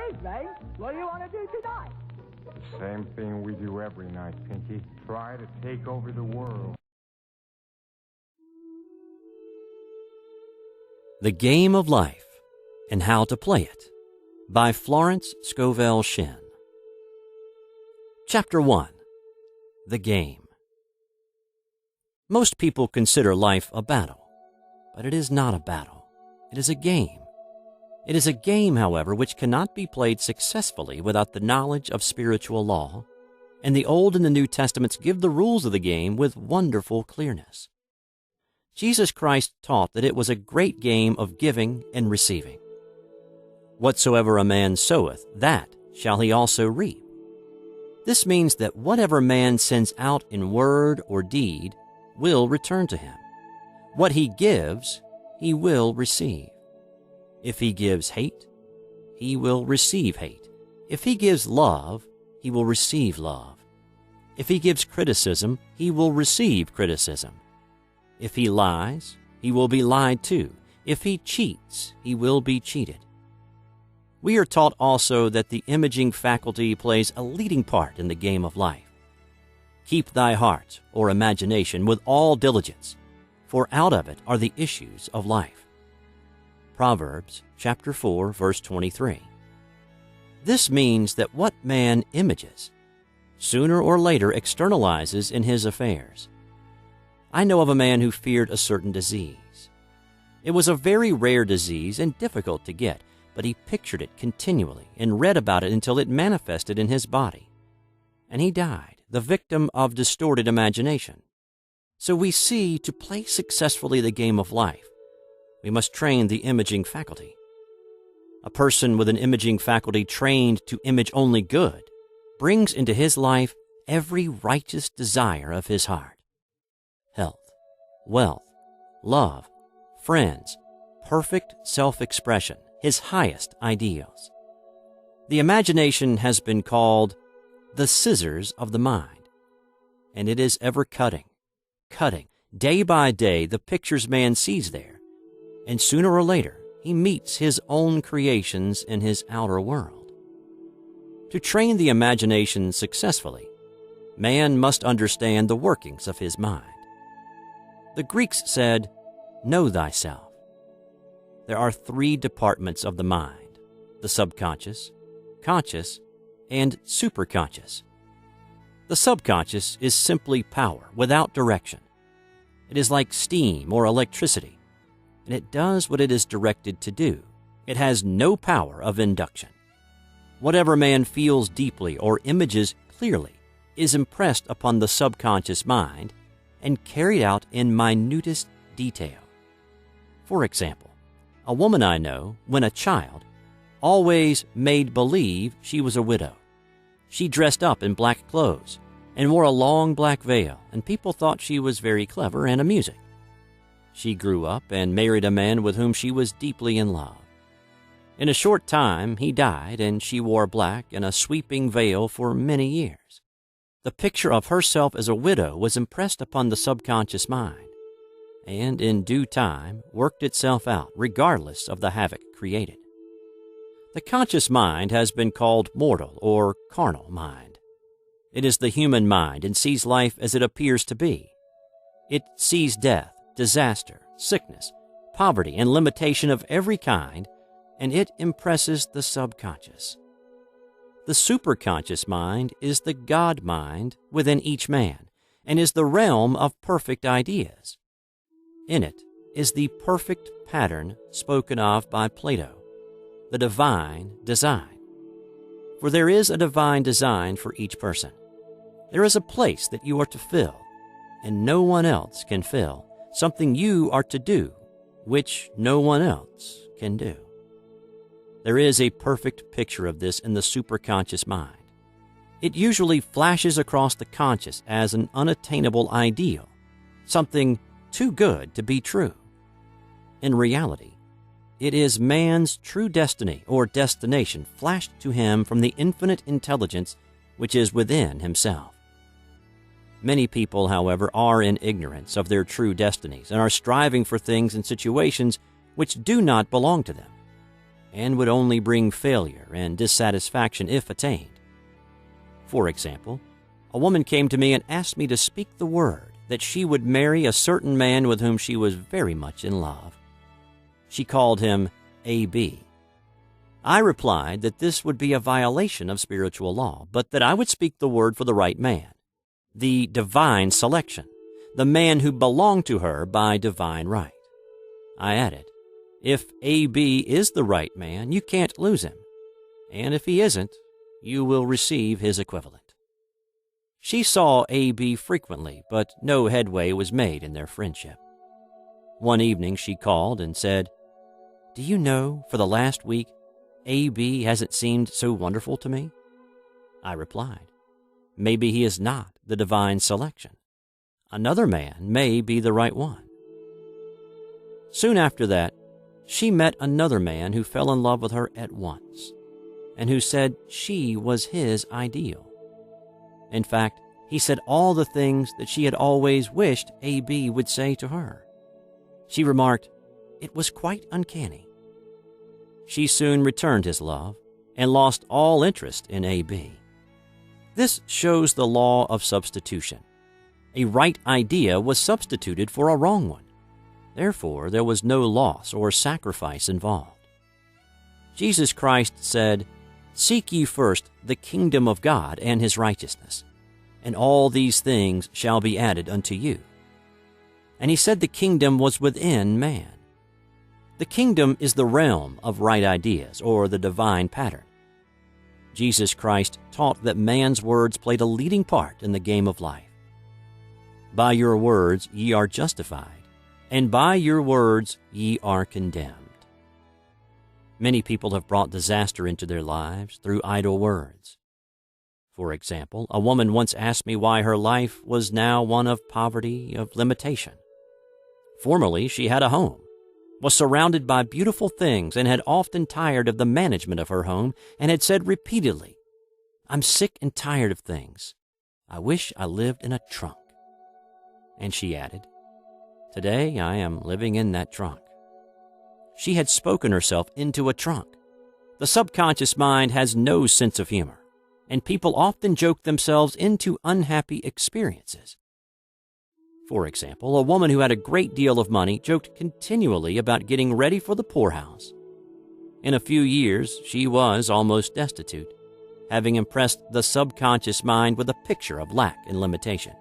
evening. What do you want to do tonight? Same thing we do every night, Pinky. Try to take over the world. The Game of Life and How to Play It by Florence Scovel Shinn. Chapter 1. The Game. Most people consider life a battle, but it is not a battle. It is a game. It is a game, however, which cannot be played successfully without the knowledge of spiritual law, and the Old and the New Testaments give the rules of the game with wonderful clearness. Jesus Christ taught that it was a great game of giving and receiving. Whatsoever a man soweth, that shall he also reap. This means that whatever man sends out in word or deed will return to him. What he gives, he will receive. If he gives hate, he will receive hate. If he gives love, he will receive love. If he gives criticism, he will receive criticism. If he lies, he will be lied to. If he cheats, he will be cheated. We are taught also that the imaging faculty plays a leading part in the game of life. Keep thy heart, or imagination, with all diligence, for out of it are the issues of life. Proverbs chapter 4, verse 23. This means that what man images, sooner or later externalizes in his affairs. I know of a man who feared a certain disease. It was a very rare disease and difficult to get, but he pictured it continually and read about it until it manifested in his body. And he died, the victim of distorted imagination. So we see, to play successfully the game of life, we must train the imaging faculty. A person with an imaging faculty trained to image only good brings into his life every righteous desire of his heart. Health, wealth, love, friends, perfect self-expression, his highest ideals. The imagination has been called the scissors of the mind, and it is ever cutting, day by day, the pictures man sees there, and sooner or later he meets his own creations in his outer world. To train the imagination successfully, man must understand the workings of his mind. The Greeks said, "Know thyself." There are 3 departments of the mind: the subconscious, conscious, and superconscious. The subconscious is simply power without direction. It is like steam or electricity, and it does what it is directed to do. It has no power of induction. Whatever man feels deeply or images clearly is impressed upon the subconscious mind and carried out in minutest detail. For example, a woman I know, when a child, always made believe she was a widow. She dressed up in black clothes and wore a long black veil, and people thought she was very clever and amusing. She grew up and married a man with whom she was deeply in love. In a short time, he died, and she wore black and a sweeping veil for many years. The picture of herself as a widow was impressed upon the subconscious mind, and in due time worked itself out regardless of the havoc created. The conscious mind has been called mortal or carnal mind. It is the human mind and sees life as it appears to be. It sees death, disaster, sickness, poverty, and limitation of every kind, and it impresses the subconscious. The superconscious mind is the God mind within each man, and is the realm of perfect ideas. In it is the perfect pattern spoken of by Plato, the divine design. For there is a divine design for each person. There is a place that you are to fill, and no one else can fill, something you are to do, which no one else can do. There is a perfect picture of this in the superconscious mind. It usually flashes across the conscious as an unattainable ideal, something too good to be true. In reality, it is man's true destiny or destination flashed to him from the infinite intelligence which is within himself. Many people, however, are in ignorance of their true destinies and are striving for things and situations which do not belong to them. and would only bring failure and dissatisfaction if attained. For example, a woman came to me and asked me to speak the word that she would marry a certain man with whom she was very much in love. She called him A.B. I replied that this would be a violation of spiritual law, but that I would speak the word for the right man, the divine selection, the man who belonged to her by divine right. I added, if A.B. is the right man, you can't lose him, and if he isn't, you will receive his equivalent. She saw A.B. frequently, but no headway was made in their friendship. One evening she called and said, "Do you know, for the last week, A.B. hasn't seemed so wonderful to me?" I replied, "Maybe he is not the divine selection. Another man may be the right one." Soon after that, she met another man who fell in love with her at once, and who said she was his ideal. In fact, he said all the things that she had always wished A.B. would say to her. She remarked, it was quite uncanny. She soon returned his love and lost all interest in A.B. This shows the law of substitution. A right idea was substituted for a wrong one. Therefore, there was no loss or sacrifice involved. Jesus Christ said, "Seek ye first the kingdom of God and his righteousness, and all these things shall be added unto you." And he said the kingdom was within man. The kingdom is the realm of right ideas, or the divine pattern. Jesus Christ taught that man's words played a leading part in the game of life. By your words ye are justified, and by your words ye are condemned. Many people have brought disaster into their lives through idle words. For example, a woman once asked me why her life was now one of poverty, of limitation. Formerly, she had a home, was surrounded by beautiful things, and had often tired of the management of her home, and had said repeatedly, "I'm sick and tired of things. I wish I lived in a trunk." And she added, "Today I am living in that trunk." She had spoken herself into a trunk. The subconscious mind has no sense of humor, and people often joke themselves into unhappy experiences. For example, a woman who had a great deal of money joked continually about getting ready for the poorhouse. In a few years, she was almost destitute, having impressed the subconscious mind with a picture of lack and limitation.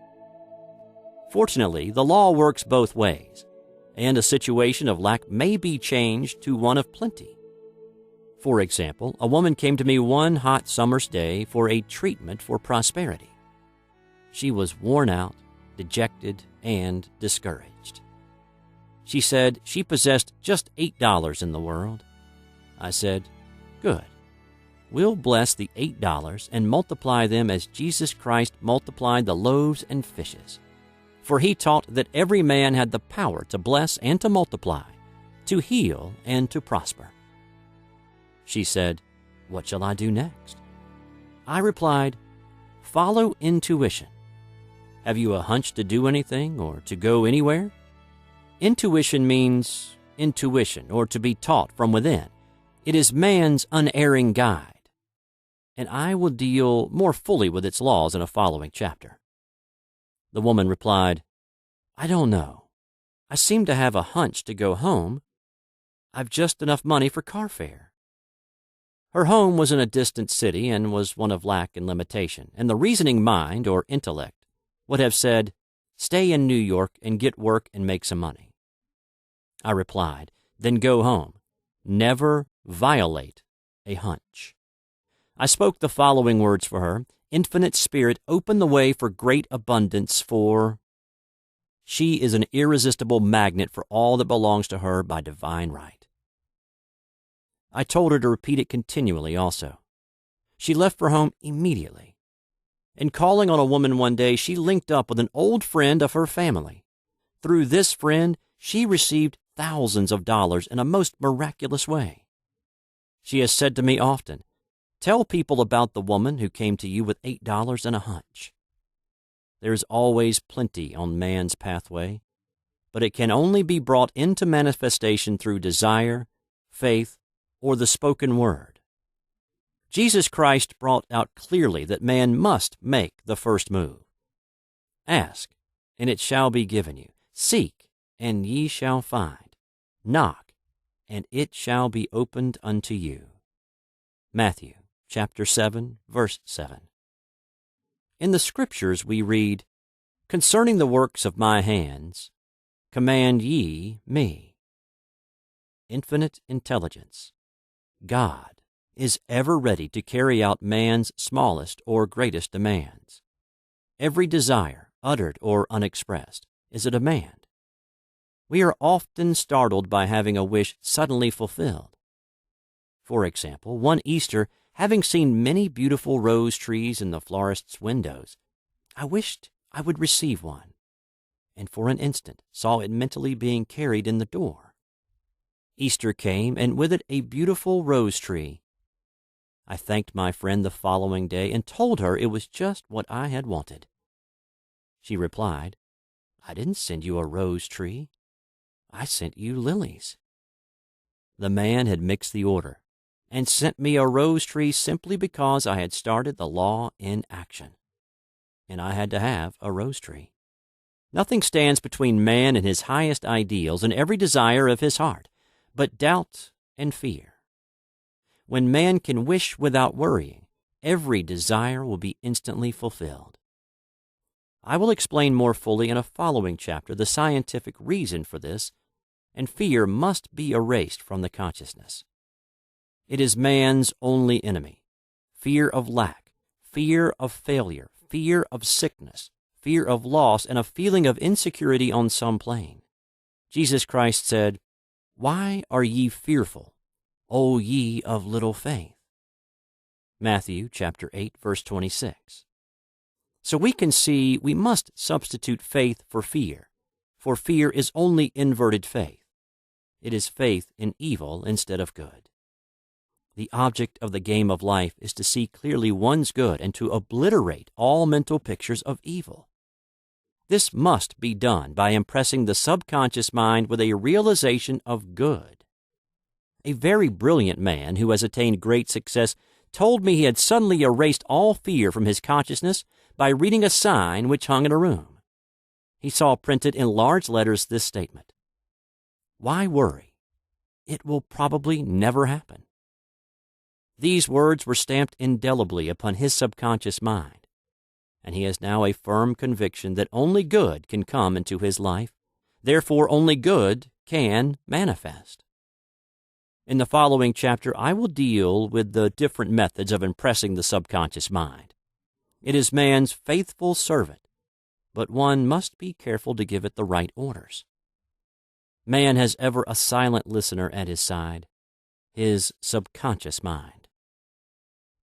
Fortunately, the law works both ways, and a situation of lack may be changed to one of plenty. For example, a woman came to me one hot summer's day for a treatment for prosperity. She was worn out, dejected, and discouraged. She said she possessed just $8 in the world. I said, "Good. We'll bless the $8 and multiply them as Jesus Christ multiplied the loaves and fishes. For he taught that every man had the power to bless and to multiply, to heal and to prosper." She said, "What shall I do next?" I replied, "Follow intuition. Have you a hunch to do anything or to go anywhere?" Intuition means intuition, or to be taught from within. It is man's unerring guide, and I will deal more fully with its laws in a following chapter. The woman replied, "I don't know. I seem to have a hunch to go home. I've just enough money for car fare." Her home was in a distant city and was one of lack and limitation, and the reasoning mind, or intellect, would have said, "Stay in New York and get work and make some money." I replied, "Then go home. Never violate a hunch." I spoke the following words for her: "Infinite Spirit, open the way for great abundance for..." She is an irresistible magnet for all that belongs to her by divine right. I told her to repeat it continually also. She left for home immediately. In calling on a woman one day, she linked up with an old friend of her family. Through this friend, she received thousands of dollars in a most miraculous way. She has said to me often, "Tell people about the woman who came to you with $8 and a hunch." There is always plenty on man's pathway, but it can only be brought into manifestation through desire, faith, or the spoken word. Jesus Christ brought out clearly that man must make the first move. Ask, and it shall be given you. Seek, and ye shall find. Knock, and it shall be opened unto you. Matthew chapter 7, verse 7. In the Scriptures we read, "Concerning the works of my hands, command ye me." Infinite intelligence. God is ever ready to carry out man's smallest or greatest demands. Every desire, uttered or unexpressed, is a demand. We are often startled by having a wish suddenly fulfilled. For example, one Easter, having seen many beautiful rose trees in the florist's windows, I wished I would receive one, and for an instant saw it mentally being carried in the door. Easter came, and with it a beautiful rose tree. I thanked my friend the following day and told her it was just what I had wanted. She replied, "I didn't send you a rose tree. I sent you lilies." The man had mixed the order and sent me a rose tree simply because I had started the law in action, and I had to have a rose tree. Nothing stands between man and his highest ideals and every desire of his heart but doubt and fear. When man can wish without worrying, every desire will be instantly fulfilled. I will explain more fully in a following chapter the scientific reason for this, and fear must be erased from the consciousness. It is man's only enemy. Fear of lack, fear of failure, fear of sickness, fear of loss, and a feeling of insecurity on some plane. Jesus Christ said, "Why are ye fearful, O ye of little faith?" Matthew chapter 8, verse 26. So we can see we must substitute faith for fear is only inverted faith. It is faith in evil instead of good. The object of the game of life is to see clearly one's good and to obliterate all mental pictures of evil. This must be done by impressing the subconscious mind with a realization of good. A very brilliant man who has attained great success told me he had suddenly erased all fear from his consciousness by reading a sign which hung in a room. He saw printed in large letters this statement: "Why worry? It will probably never happen." These words were stamped indelibly upon his subconscious mind, and he has now a firm conviction that only good can come into his life, therefore only good can manifest. In the following chapter, I will deal with the different methods of impressing the subconscious mind. It is man's faithful servant, but one must be careful to give it the right orders. Man has ever a silent listener at his side, his subconscious mind.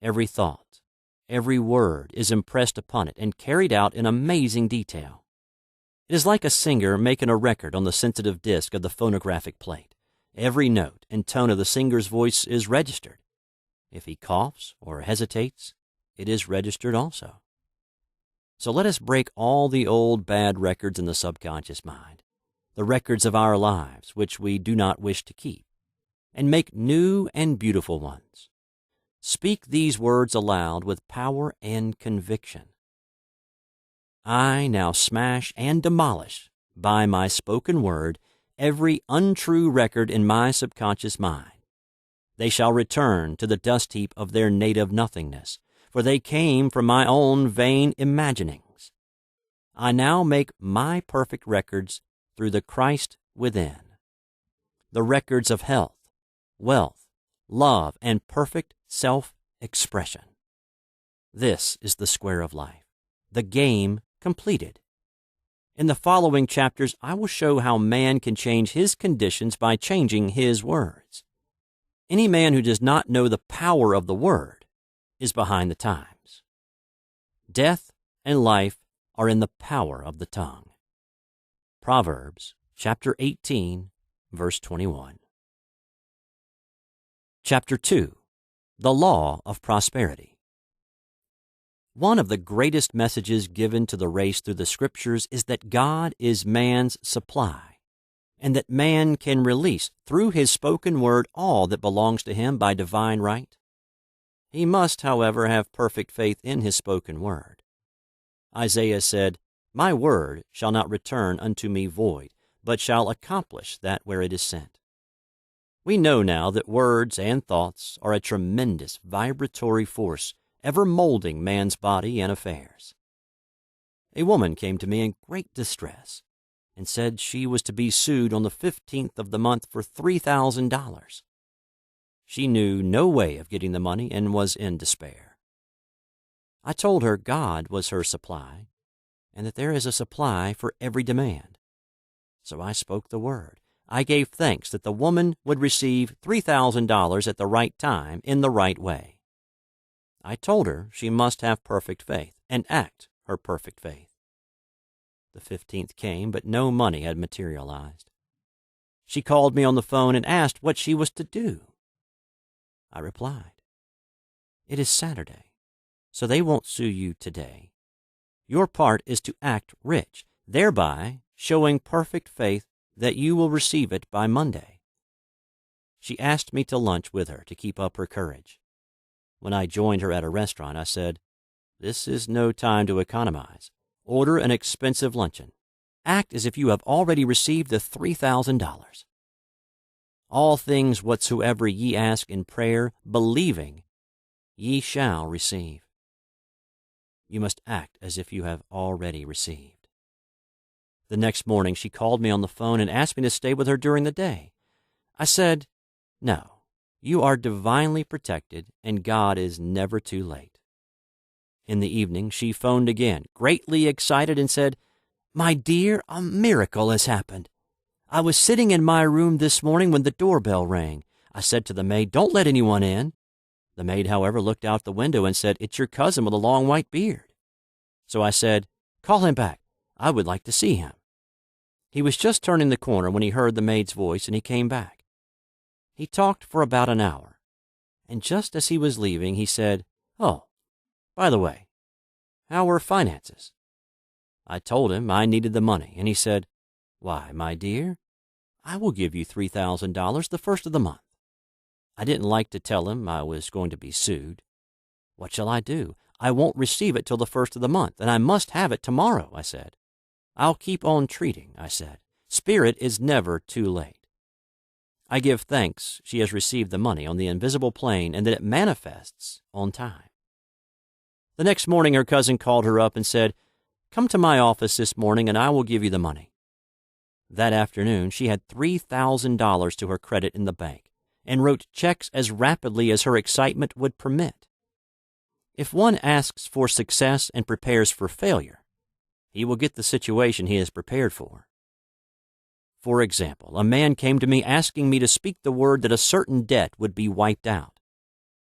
Every thought, every word is impressed upon it and carried out in amazing detail. It is like a singer making a record on the sensitive disc of the phonographic plate. Every note and tone of the singer's voice is registered. If he coughs or hesitates, it is registered also. So let us break all the old bad records in the subconscious mind, the records of our lives which we do not wish to keep, and make new and beautiful ones. Speak these words aloud with power and conviction. I now smash and demolish, by my spoken word, every untrue record in my subconscious mind. They shall return to the dust heap of their native nothingness, for they came from my own vain imaginings. I now make my perfect records through the Christ within. The records of health, wealth, love, and perfect self-expression. This is the square of life, the game completed. In the following chapters, I will show how man can change his conditions by changing his words. Any man who does not know the power of the word is behind the times. Death and life are in the power of the tongue. Proverbs chapter 18, verse 21. Chapter 2. The Law of Prosperity. One of the greatest messages given to the race through the Scriptures is that God is man's supply, and that man can release through his spoken word all that belongs to him by divine right? He must, however, have perfect faith in his spoken word. Isaiah said, "My word shall not return unto me void, but shall accomplish that where it is sent." We know now that words and thoughts are a tremendous vibratory force ever molding man's body and affairs. A woman came to me in great distress and said she was to be sued on the 15th of the month for $3,000. She knew no way of getting the money and was in despair. I told her God was her supply, and that there is a supply for every demand. So I spoke the word. I gave thanks that the woman would receive $3,000 at the right time in the right way. I told her she must have perfect faith and act her perfect faith. The 15th came, but no money had materialized. She called me on the phone and asked what she was to do. I replied, "It is Saturday, so they won't sue you today. Your part is to act rich, thereby showing perfect faith that you will receive it by Monday." She asked me to lunch with her to keep up her courage. When I joined her at a restaurant, I said, "This is no time to economize. Order an expensive luncheon. Act as if you have already received the $3,000. All things whatsoever ye ask in prayer, believing, ye shall receive." You must act as if you have already received. The next morning she called me on the phone and asked me to stay with her during the day. I said, "No, you are divinely protected and God is never too late." In the evening she phoned again, greatly excited, and said, "My dear, a miracle has happened. I was sitting in my room this morning when the doorbell rang. I said to the maid, 'Don't let anyone in.' The maid, however, looked out the window and said, 'It's your cousin with a long white beard.' So I said, 'Call him back. I would like to see him.' He was just turning the corner when he heard the maid's voice, and he came back. He talked for about an hour, and just as he was leaving, he said, 'Oh, by the way, how were finances?' I told him I needed the money, and he said, 'Why, my dear, I will give you $3,000 the first of the month.' I didn't like to tell him I was going to be sued. 'What shall I do? I won't receive it till the first of the month, and I must have it tomorrow,' I said. 'I'll keep on treating,' I said. 'Spirit is never too late.' I give thanks she has received the money on the invisible plane and that it manifests on time. The next morning her cousin called her up and said, 'Come to my office this morning and I will give you the money.' That afternoon she had $3,000 to her credit in the bank and wrote checks as rapidly as her excitement would permit. If one asks for success and prepares for failure, he will get the situation he is prepared for. For example, a man came to me asking me to speak the word that a certain debt would be wiped out.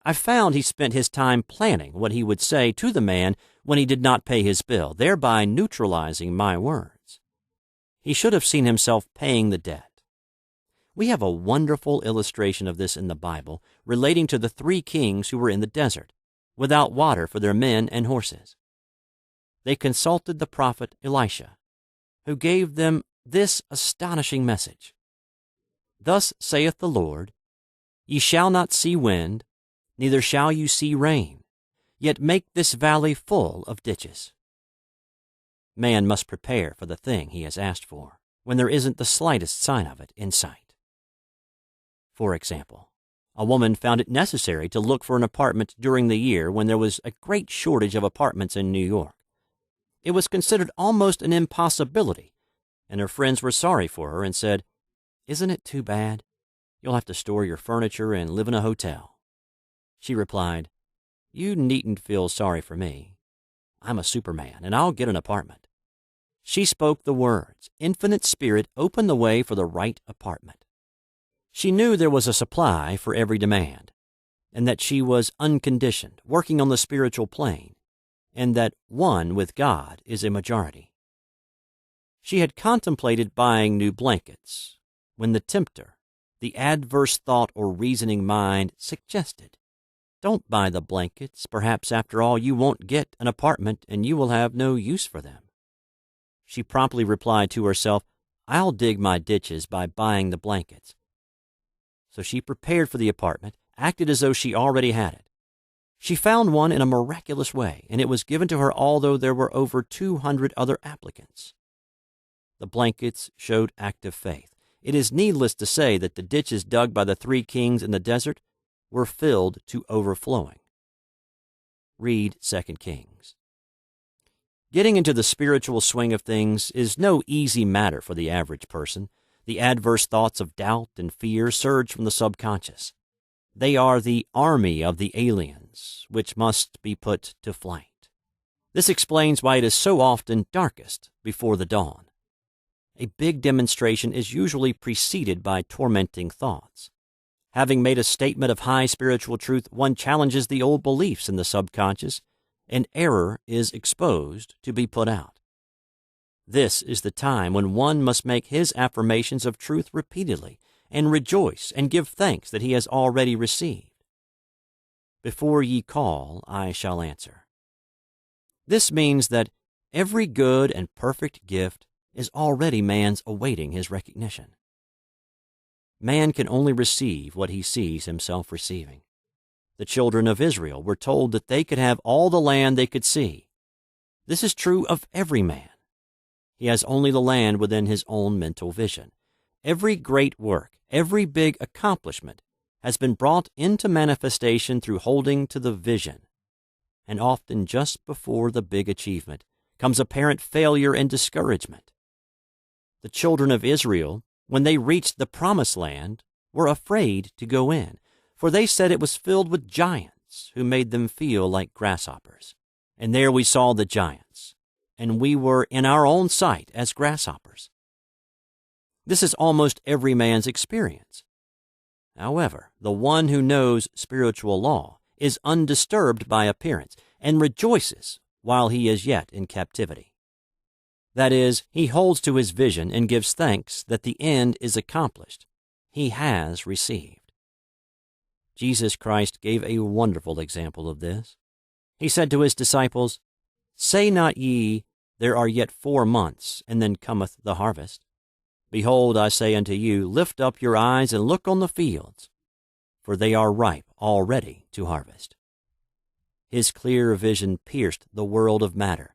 I found he spent his time planning what he would say to the man when he did not pay his bill, thereby neutralizing my words. He should have seen himself paying the debt. We have a wonderful illustration of this in the Bible relating to the 3 kings who were in the desert, without water for their men and horses. They consulted the prophet Elisha, who gave them this astonishing message. "Thus saith the Lord, Ye shall not see wind, neither shall you see rain, yet make this valley full of ditches." Man must prepare for the thing he has asked for when there isn't the slightest sign of it in sight. For example, a woman found it necessary to look for an apartment during the year when there was a great shortage of apartments in New York. It was considered almost an impossibility, and her friends were sorry for her and said, "Isn't it too bad? You'll have to store your furniture and live in a hotel." She replied, "You needn't feel sorry for me. I'm a Superman, and I'll get an apartment." She spoke the words. Infinite Spirit opened the way for the right apartment. She knew there was a supply for every demand, and that she was unconditioned, working on the spiritual plane, and that one with God is a majority. She had contemplated buying new blankets when the tempter, the adverse thought or reasoning mind, suggested, "Don't buy the blankets. Perhaps after all you won't get an apartment and you will have no use for them." She promptly replied to herself, I'll dig my ditches by buying the blankets." So she prepared for the apartment, acted as though she already had it. She found one in a miraculous way, and it was given to her although there were over 200 other applicants. The blankets showed active faith. It is needless to say that the ditches dug by the 3 kings in the desert were filled to overflowing. Read 2 Kings. Getting into the spiritual swing of things is no easy matter for the average person. The adverse thoughts of doubt and fear surge from the subconscious. They are the army of the aliens, which must be put to flight. This explains why it is so often darkest before the dawn. A big demonstration is usually preceded by tormenting thoughts. Having made a statement of high spiritual truth, one challenges the old beliefs in the subconscious, and error is exposed to be put out. This is the time when one must make his affirmations of truth repeatedly and rejoice and give thanks that he has already received. "Before ye call, I shall answer." This means that every good and perfect gift is already man's awaiting his recognition. Man can only receive what he sees himself receiving. The children of Israel were told that they could have all the land they could see. This is true of every man. He has only the land within his own mental vision. Every great work, every big accomplishment has been brought into manifestation through holding to the vision. And often just before the big achievement comes apparent failure and discouragement. The children of Israel, when they reached the promised land, were afraid to go in, for they said it was filled with giants who made them feel like grasshoppers. And there we saw the giants, and we were in our own sight as grasshoppers. This is almost every man's experience. However, the one who knows spiritual law is undisturbed by appearance and rejoices while he is yet in captivity. That is, he holds to his vision and gives thanks that the end is accomplished. He has received. Jesus Christ gave a wonderful example of this. He said to his disciples, "Say not ye, there are yet 4 months, and then cometh the harvest. Behold, I say unto you, lift up your eyes and look on the fields, for they are ripe already to harvest." His clear vision pierced the world of matter,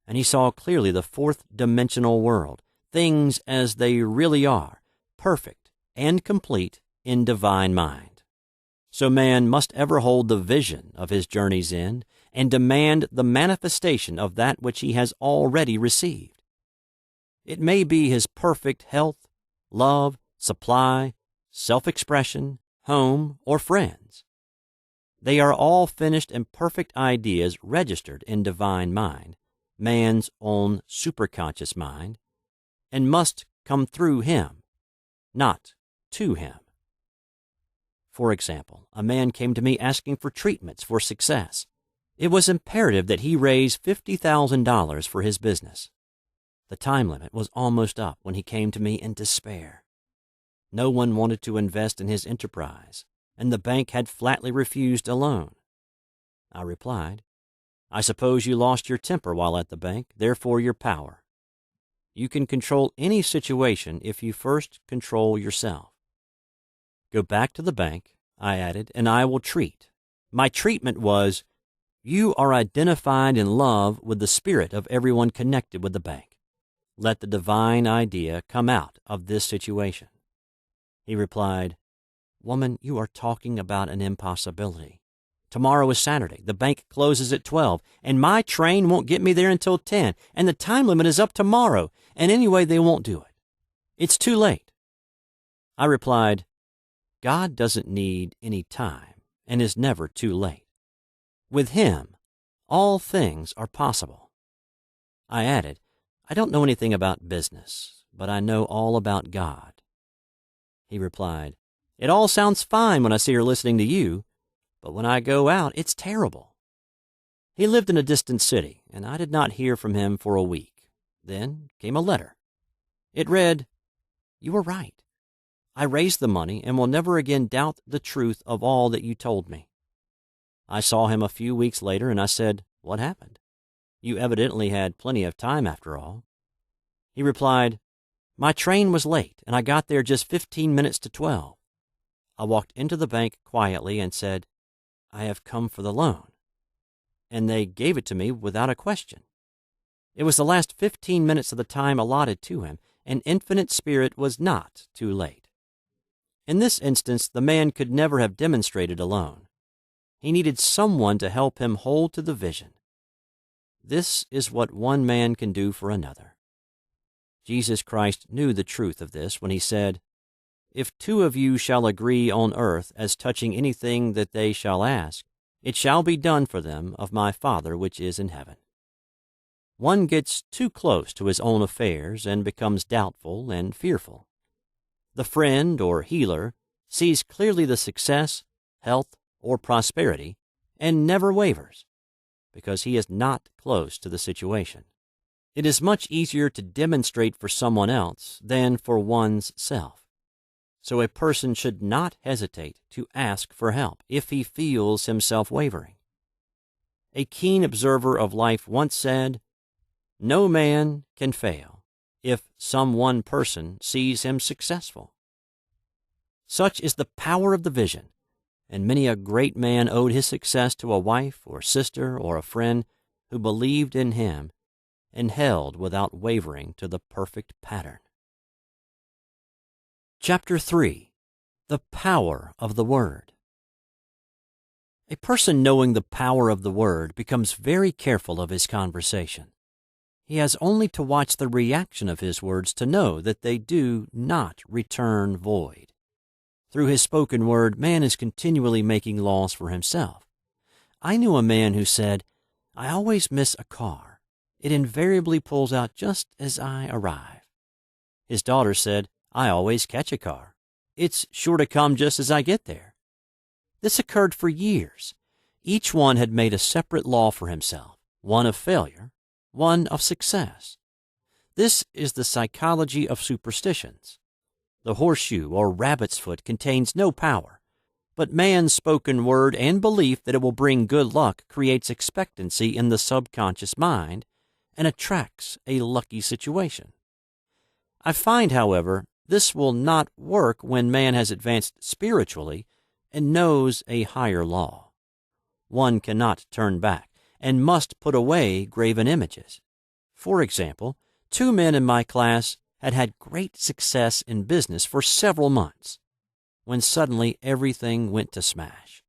and he saw clearly the 4th-dimensional world, things as they really are, perfect and complete in divine mind. So man must ever hold the vision of his journey's end and demand the manifestation of that which he has already received. It may be his perfect health, love, supply, self-expression, home, or friends. They are all finished and perfect ideas registered in divine mind, man's own superconscious mind, and must come through him, not to him. For example, a man came to me asking for treatments for success. It was imperative that he raise $50,000 for his business. The time limit was almost up when he came to me in despair. No one wanted to invest in his enterprise, and the bank had flatly refused a loan. I replied, "I suppose you lost your temper while at the bank, therefore your power. You can control any situation if you first control yourself. Go back to the bank," I added, "and I will treat." My treatment was, "You are identified in love with the spirit of everyone connected with the bank. Let the divine idea come out of this situation." He replied, "Woman, you are talking about an impossibility. Tomorrow is Saturday. The bank closes at 12, and my train won't get me there until 10, and the time limit is up tomorrow, and anyway, they won't do it. It's too late." I replied, "God doesn't need any time and is never too late. With Him, all things are possible." I added, "I don't know anything about business, but I know all about God." He replied, "It all sounds fine when I sit here listening to you, but when I go out, it's terrible." He lived in a distant city, and I did not hear from him for a week. Then came a letter. It read, "You were right. I raised the money and will never again doubt the truth of all that you told me." I saw him a few weeks later, and I said, "What happened? You evidently had plenty of time after all." He replied, My train was late, and I got there just 15 minutes to 12. I walked into the bank quietly and said, "I have come for the loan." And they gave it to me without a question. It was the last 15 minutes of the time allotted to him, and Infinite Spirit was not too late. In this instance, the man could never have demonstrated alone. He needed someone to help him hold to the vision. This is what one man can do for another. Jesus Christ knew the truth of this when he said, "If two of you shall agree on earth as touching anything that they shall ask, it shall be done for them of my Father which is in heaven." One gets too close to his own affairs and becomes doubtful and fearful. The friend or healer sees clearly the success, health, or prosperity and never wavers, because he is not close to the situation. It is much easier to demonstrate for someone else than for one's self. So a person should not hesitate to ask for help if he feels himself wavering. A keen observer of life once said, "No man can fail if some one person sees him successful." Such is the power of the vision, and many a great man owed his success to a wife or sister or a friend who believed in him and held without wavering to the perfect pattern. Chapter 3. The Power of the Word. A person knowing the power of the Word becomes very careful of his conversation. He has only to watch the reaction of his words to know that they do not return void. Through his spoken word, man is continually making laws for himself. I knew a man who said, "I always miss a car. It invariably pulls out just as I arrive." His daughter said, "I always catch a car. It's sure to come just as I get there." This occurred for years. Each one had made a separate law for himself, one of failure, one of success. This is the psychology of superstitions. The horseshoe or rabbit's foot contains no power, but man's spoken word and belief that it will bring good luck creates expectancy in the subconscious mind and attracts a lucky situation. I find, however, this will not work when man has advanced spiritually and knows a higher law. One cannot turn back and must put away graven images. For example, 2 men in my class had great success in business for several months, when suddenly everything went to smash.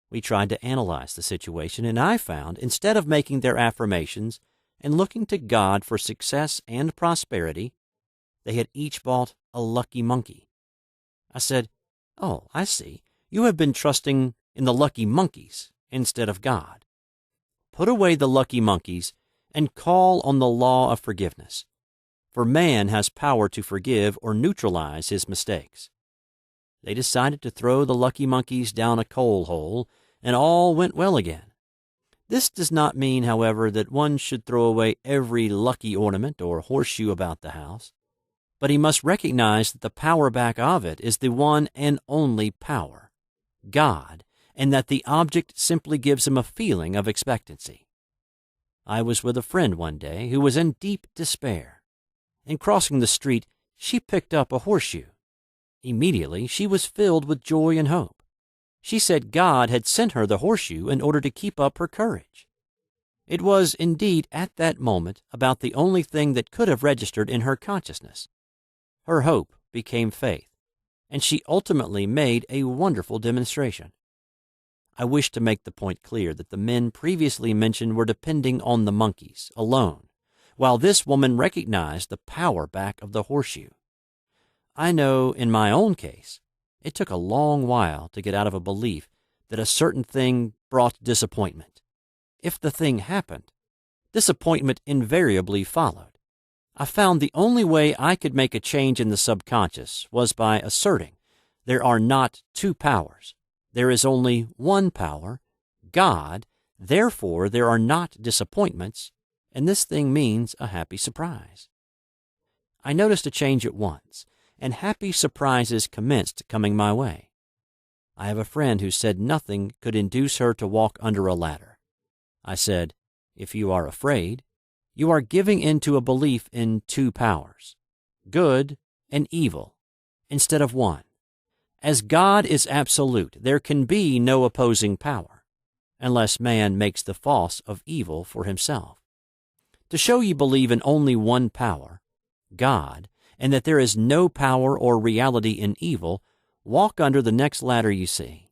We tried to analyze the situation, and I found, instead of making their affirmations and looking to God for success and prosperity, they had each bought a lucky monkey. I said, "Oh, I see. You have been trusting in the lucky monkeys instead of God. Put away the lucky monkeys and call on the law of forgiveness, for man has power to forgive or neutralize his mistakes." They decided to throw the lucky monkeys down a coal hole, and all went well again. This does not mean, however, that one should throw away every lucky ornament or horseshoe about the house, but he must recognize that the power back of it is the one and only power, God, and that the object simply gives him a feeling of expectancy. I was with a friend one day who was in deep despair. In crossing the street, she picked up a horseshoe. Immediately, she was filled with joy and hope. She said God had sent her the horseshoe in order to keep up her courage. It was, indeed, at that moment, about the only thing that could have registered in her consciousness. Her hope became faith, and she ultimately made a wonderful demonstration. I wish to make the point clear that the men previously mentioned were depending on the monkeys alone, while this woman recognized the power back of the horseshoe. I know in my own case, it took a long while to get out of a belief that a certain thing brought disappointment. If the thing happened, disappointment invariably followed. I found the only way I could make a change in the subconscious was by asserting there are not 2 powers. There is only one power, God, therefore there are not disappointments, and this thing means a happy surprise. I noticed a change at once, and happy surprises commenced coming my way. I have a friend who said nothing could induce her to walk under a ladder. I said, "If you are afraid, you are giving in to a belief in 2 powers. good and evil, instead of one. As God is absolute, there can be no opposing power, unless man makes the false of evil for himself. To show you believe in only one power, God, and that there is no power or reality in evil, walk under the next ladder you see.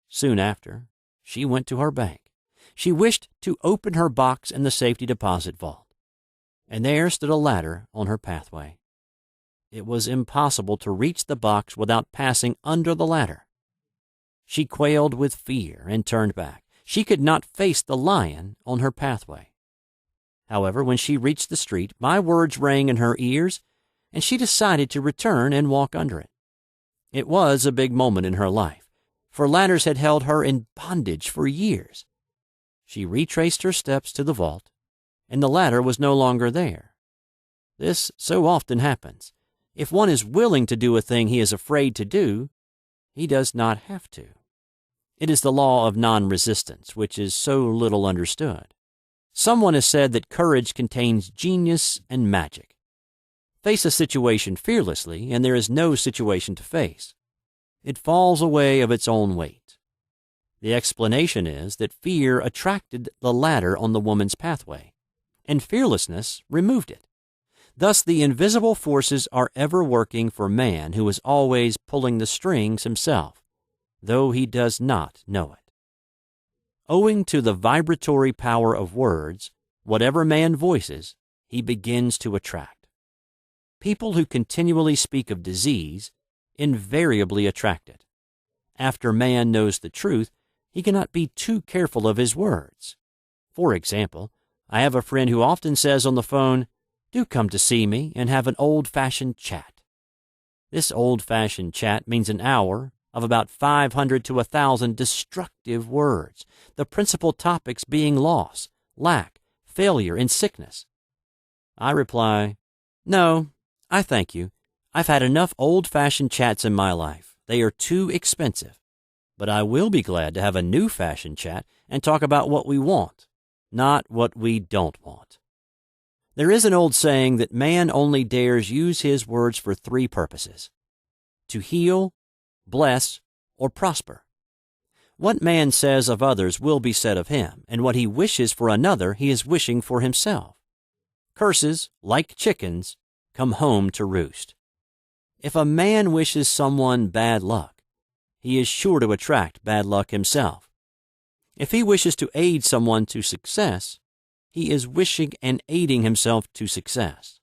Soon after, she went to her bank. She wished to open her box in the safety deposit vault, and there stood a ladder on her pathway. It was impossible to reach the box without passing under the ladder. She quailed with fear and turned back. She could not face the lion on her pathway. However, when she reached the street, my words rang in her ears, and she decided to return and walk under it. It was a big moment in her life, for ladders had held her in bondage for years. She retraced her steps to the vault, and the ladder was no longer there. This so often happens. If one is willing to do a thing he is afraid to do, he does not have to. It is the law of non-resistance, which is so little understood. Someone has said that courage contains genius and magic. Face a situation fearlessly, and there is no situation to face. It falls away of its own weight. The explanation is that fear attracted the ladder on the woman's pathway, and fearlessness removed it. Thus the invisible forces are ever working for man, who is always pulling the strings himself, though he does not know it. Owing to the vibratory power of words, whatever man voices, he begins to attract. People who continually speak of disease invariably attract it. After man knows the truth, he cannot be too careful of his words. For example, I have a friend who often says on the phone, "Do come to see me and have an old-fashioned chat." This old-fashioned chat means an hour of about 500 to 1,000 destructive words, the principal topics being loss, lack, failure, and sickness. I reply, "No, I thank you. I've had enough old-fashioned chats in my life. They are too expensive. But I will be glad to have a new-fashioned chat and talk about what we want, not what we don't want." There is an old saying that man only dares use his words for three purposes: to heal, bless, or prosper. What man says of others will be said of him, and what he wishes for another he is wishing for himself. Curses, like chickens, come home to roost. If a man wishes someone bad luck, he is sure to attract bad luck himself. If he wishes to aid someone to success, he is wishing and aiding himself to success.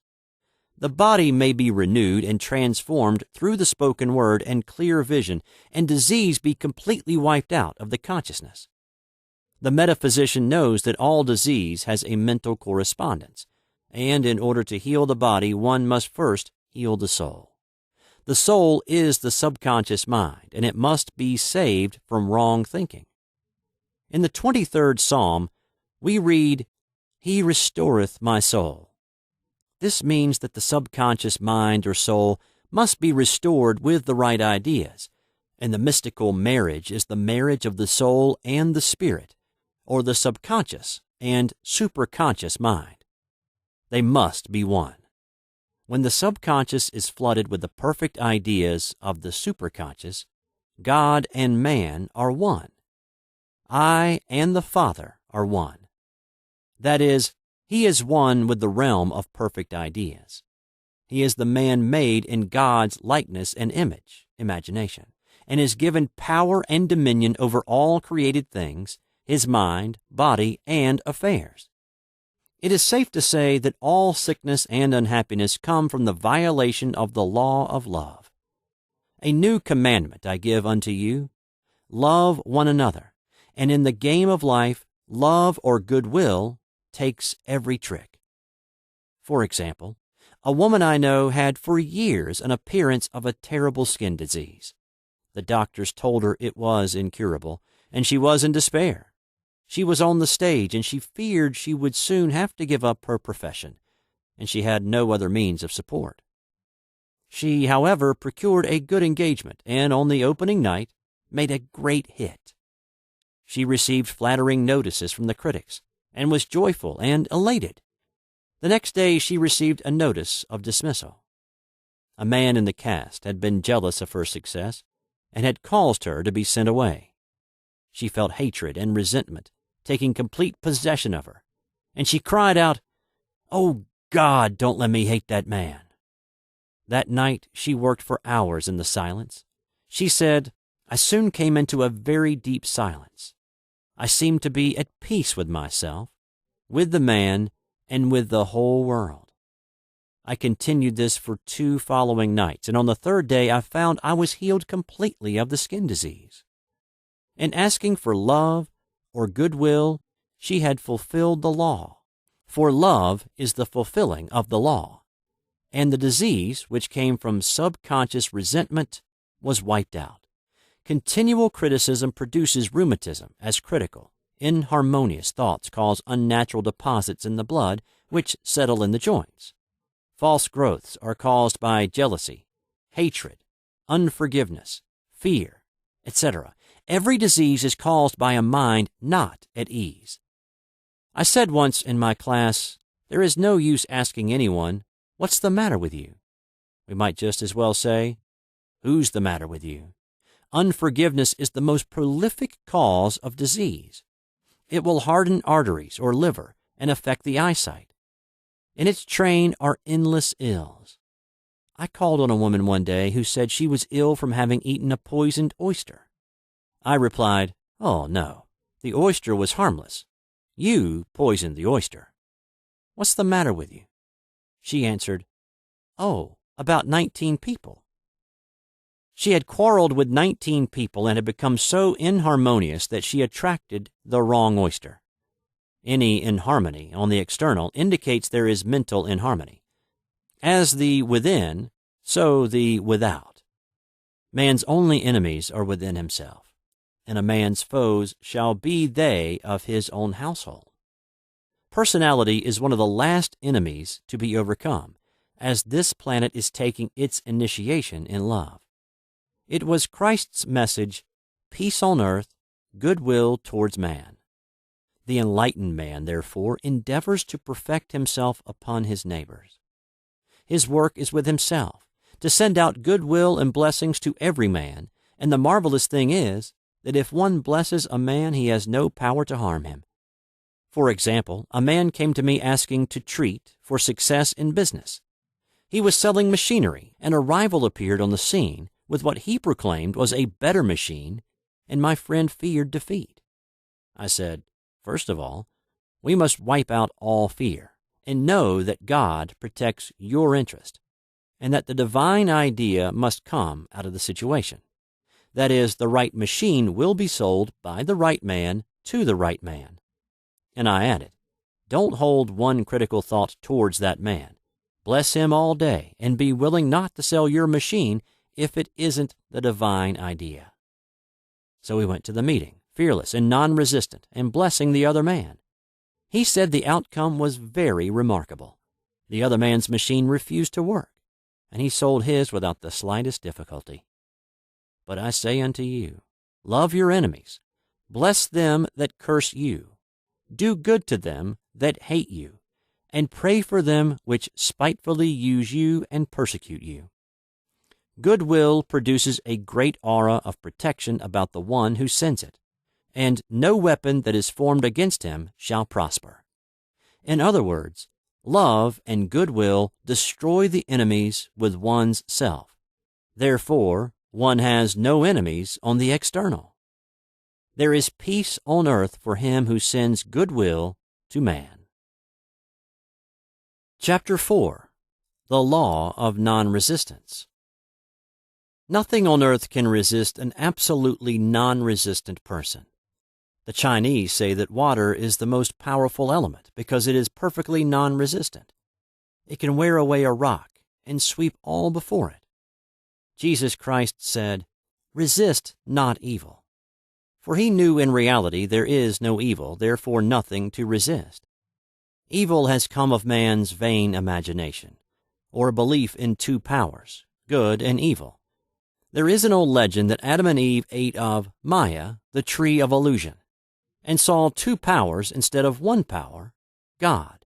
The body may be renewed and transformed through the spoken word and clear vision, and disease be completely wiped out of the consciousness. The metaphysician knows that all disease has a mental correspondence, and in order to heal the body, one must first heal the soul. The soul is the subconscious mind, and it must be saved from wrong thinking. In the 23rd Psalm, we read, "He restoreth my soul." This means that the subconscious mind or soul must be restored with the right ideas, and the mystical marriage is the marriage of the soul and the spirit, or the subconscious and superconscious mind. They must be one. When the subconscious is flooded with the perfect ideas of the superconscious, God and man are one. I and the Father are one. That is, he is one with the realm of perfect ideas. He is the man made in God's likeness and image, imagination, and is given power and dominion over all created things, his mind, body, and affairs. It is safe to say that all sickness and unhappiness come from the violation of the law of love. "A new commandment I give unto you, love one another, and in the game of life, love or goodwill takes every trick." For example, a woman I know had for years an appearance of a terrible skin disease. The doctors told her it was incurable, and she was in despair. She was on the stage, and she feared she would soon have to give up her profession, and she had no other means of support. She, however, procured a good engagement, and on the opening night made a great hit. She received flattering notices from the critics, and was joyful and elated. The next day she received a notice of dismissal. a man in the caste, had been jealous of her success and had caused her to be sent away. She felt hatred and resentment taking complete possession of her, and she cried out, "Oh, God, don't let me hate that man." That night she worked for hours in the silence. She said, "I soon came into a very deep silence. I seemed to be at peace with myself, with the man, and with the whole world." I continued this for 2 following nights, and on the 3rd day I found I was healed completely of the skin disease. In asking for love or goodwill, she had fulfilled the law, for love is the fulfilling of the law, and the disease, which came from subconscious resentment, was wiped out. Continual criticism produces rheumatism as critical, inharmonious thoughts cause unnatural deposits in the blood which settle in the joints. False growths are caused by jealousy, hatred, unforgiveness, fear, etc. Every disease is caused by a mind not at ease. I said once in my class, there is no use asking anyone, "What's the matter with you?" We might just as well say, "Who's the matter with you?" Unforgiveness is the most prolific cause of disease. It will harden arteries or liver and affect the eyesight. In its train are endless ills. I called on a woman one day who said she was ill from having eaten a poisoned oyster. I replied, "Oh, no, the oyster was harmless. You poisoned the oyster. What's the matter with you?" She answered, "Oh, about 19 people." She had quarreled with 19 people and had become so inharmonious that she attracted the wrong oyster. Any inharmony on the external indicates there is mental inharmony. As the within, so the without. Man's only enemies are within himself, and a man's foes shall be they of his own household. Personality is one of the last enemies to be overcome, as this planet is taking its initiation in love. It was Christ's message, peace on earth, goodwill towards man. The enlightened man, therefore, endeavors to perfect himself upon his neighbors. His work is with himself, to send out goodwill and blessings to every man, and the marvelous thing is that if one blesses a man, he has no power to harm him. For example, a man came to me asking to treat for success in business. He was selling machinery, and a rival appeared on the scene with what he proclaimed was a better machine, and my friend feared defeat. I said, "First of all, we must wipe out all fear and know that God protects your interest, and that the divine idea must come out of the situation. That is, the right machine will be sold by the right man to the right man." And I added, "Don't hold one critical thought towards that man. Bless him all day and be willing not to sell your machine if it isn't the divine idea." So we went to the meeting, fearless and non-resistant, and blessing the other man. He said the outcome was very remarkable. The other man's machine refused to work, and he sold his without the slightest difficulty. But I say unto you, love your enemies, bless them that curse you, do good to them that hate you, and pray for them which spitefully use you and persecute you. Goodwill produces a great aura of protection about the one who sends it, and no weapon that is formed against him shall prosper. In other words, love and goodwill destroy the enemies with one's self. Therefore, one has no enemies on the external. There is peace on earth for him who sends goodwill to man. Chapter 4. The Law of Non-Resistance. Nothing on earth can resist an absolutely non-resistant person. The Chinese say that water is the most powerful element because it is perfectly non-resistant. It can wear away a rock and sweep all before it. Jesus Christ said, "Resist not evil." For he knew in reality there is no evil, therefore nothing to resist. Evil has come of man's vain imagination, or a belief in two powers, good and evil. There is an old legend that Adam and Eve ate of Maya, the tree of illusion, and saw two powers instead of one power, God.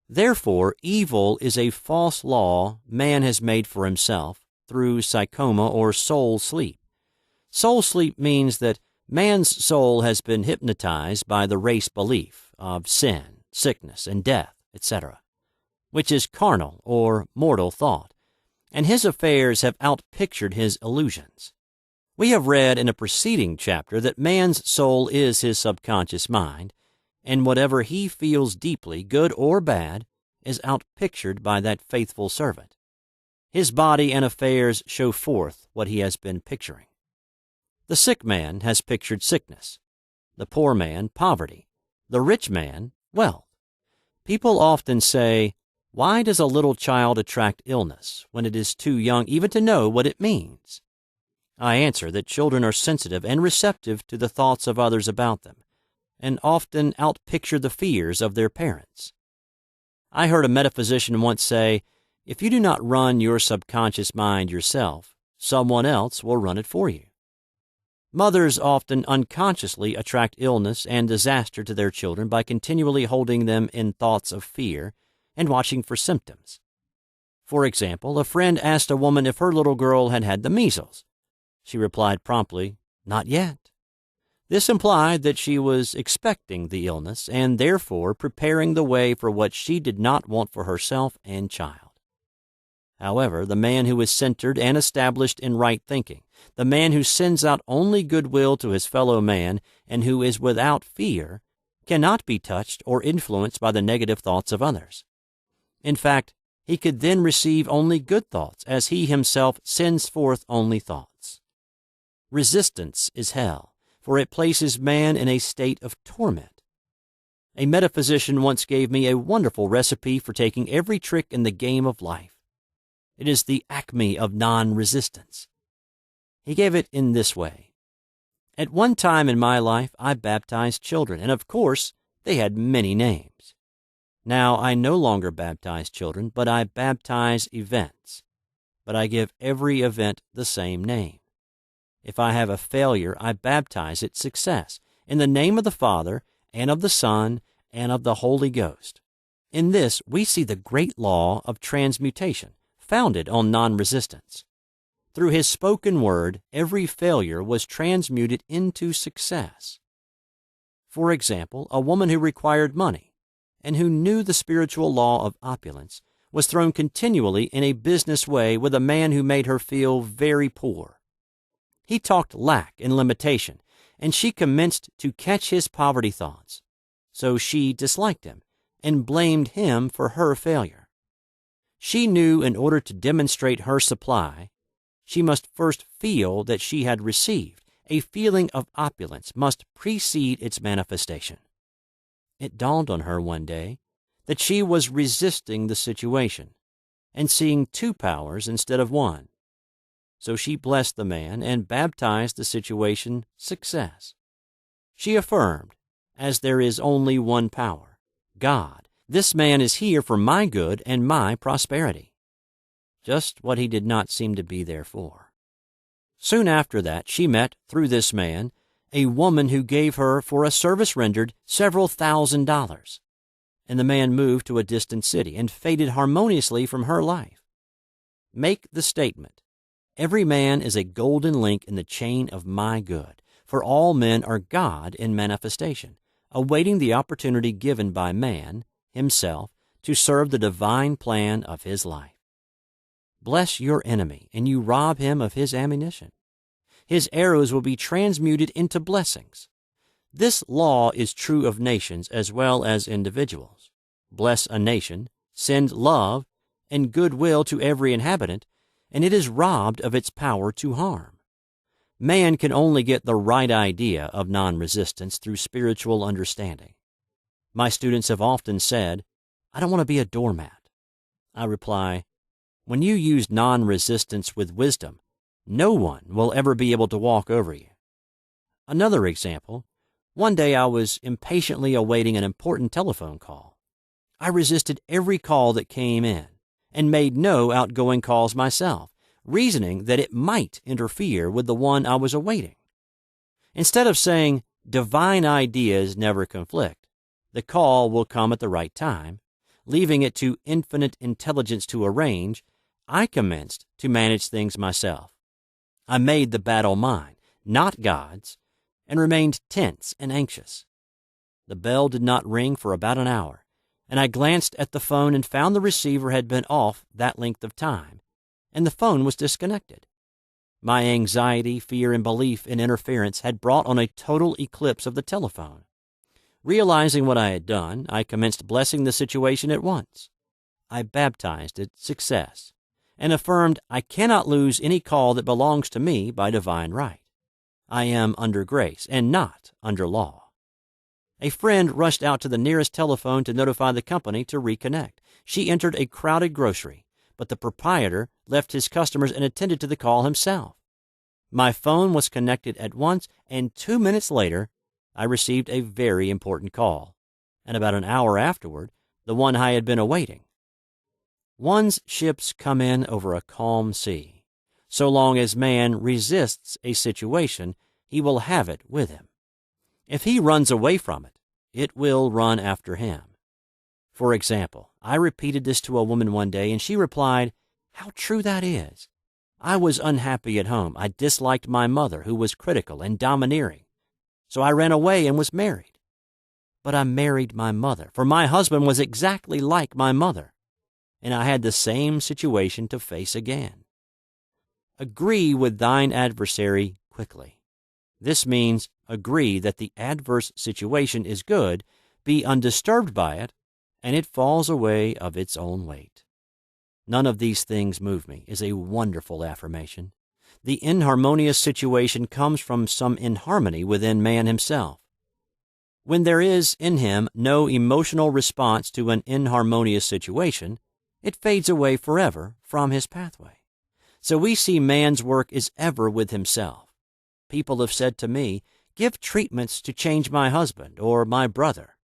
Therefore, evil is a false law man has made for himself through psychoma or soul sleep. Soul sleep means that man's soul has been hypnotized by the race belief of sin, sickness, and death, etc., which is carnal or mortal thought, and his affairs have outpictured his illusions. We have read in a preceding chapter that man's soul is his subconscious mind, and whatever he feels deeply, good or bad, is outpictured by that faithful servant. His body and affairs show forth what he has been picturing. The sick man has pictured sickness, the poor man poverty, the rich man wealth. People often say, "Why does a little child attract illness when it is too young even to know what it means?" I answer that children are sensitive and receptive to the thoughts of others about them, and often outpicture the fears of their parents. I heard a metaphysician once say, "If you do not run your subconscious mind yourself, someone else will run it for you." Mothers often unconsciously attract illness and disaster to their children by continually holding them in thoughts of fear and watching for symptoms. For example, a friend asked a woman if her little girl had had the measles. She replied promptly, "Not yet." This implied that she was expecting the illness and therefore preparing the way for what she did not want for herself and child. However, the man who is centered and established in right thinking, the man who sends out only goodwill to his fellow man and who is without fear, cannot be touched or influenced by the negative thoughts of others. In fact, he could then receive only good thoughts, as he himself sends forth only thoughts. Resistance is hell, for it places man in a state of torment. A metaphysician once gave me a wonderful recipe for taking every trick in the game of life. It is the acme of non-resistance. He gave it in this way. At one time in my life, I baptized children, and of course, they had many names. Now I no longer baptize children, but I baptize events. But I give every event the same name. If I have a failure, I baptize it success, in the name of the Father, and of the Son, and of the Holy Ghost. In this, we see the great law of transmutation, founded on non-resistance. Through his spoken word, every failure was transmuted into success. For example, a woman who required money and who knew the spiritual law of opulence was thrown continually in a business way with a man who made her feel very poor. He talked lack and limitation, and she commenced to catch his poverty thoughts. So she disliked him and blamed him for her failure. She knew in order to demonstrate her supply, she must first feel that she had received. A feeling of opulence must precede its manifestation. It dawned on her one day that she was resisting the situation and seeing two powers instead of one. So she blessed the man and baptized the situation success. She affirmed, as there is only one power, God, this man is here for my good and my prosperity. Just what he did not seem to be there for. Soon after that, she met, through this man, a woman who gave her, for a service rendered, several $1,000s, and the man moved to a distant city and faded harmoniously from her life. Make the statement, "Every man is a golden link in the chain of my good, for all men are God in manifestation, awaiting the opportunity given by man, himself, to serve the divine plan of his life." Bless your enemy, and you rob him of his ammunition. His arrows will be transmuted into blessings. This law is true of nations as well as individuals. Bless a nation, send love and goodwill to every inhabitant, and it is robbed of its power to harm. Man can only get the right idea of non-resistance through spiritual understanding. My students have often said, "I don't want to be a doormat." I reply, when you use non-resistance with wisdom, no one will ever be able to walk over you. Another example, one day I was impatiently awaiting an important telephone call. I resisted every call that came in and made no outgoing calls myself, reasoning that it might interfere with the one I was awaiting. Instead of saying, "Divine ideas never conflict, the call will come at the right time," leaving it to infinite intelligence to arrange, I commenced to manage things myself. I made the battle mine, not God's, and remained tense and anxious. The bell did not ring for about an hour, and I glanced at the phone and found the receiver had been off that length of time, and the phone was disconnected. My anxiety, fear, and belief in interference had brought on a total eclipse of the telephone. Realizing what I had done, I commenced blessing the situation at once. I baptized it success, and affirmed I cannot lose any call that belongs to me by divine right. I am under grace and not under law. A friend rushed out to the nearest telephone to notify the company to reconnect. She entered a crowded grocery, but the proprietor left his customers and attended to the call himself. My phone was connected at once, and 2 minutes later, I received a very important call, and about an hour afterward, the one I had been awaiting. One's ships come in over a calm sea. So long as man resists a situation, he will have it with him. If he runs away from it, it will run after him. For example, I repeated this to a woman one day, and she replied, "How true that is. I was unhappy at home. I disliked my mother, who was critical and domineering. So I ran away and was married. But I married my mother, for my husband was exactly like my mother, and I had the same situation to face again. Agree with thine adversary quickly. This means agree that the adverse situation is good, be undisturbed by it, and it falls away of its own weight. None of these things move me is a wonderful affirmation. The inharmonious situation comes from some inharmony within man himself. When there is in him no emotional response to an inharmonious situation, it fades away forever from his pathway. So we see man's work is ever with himself. People have said to me, "Give treatments to change my husband or my brother."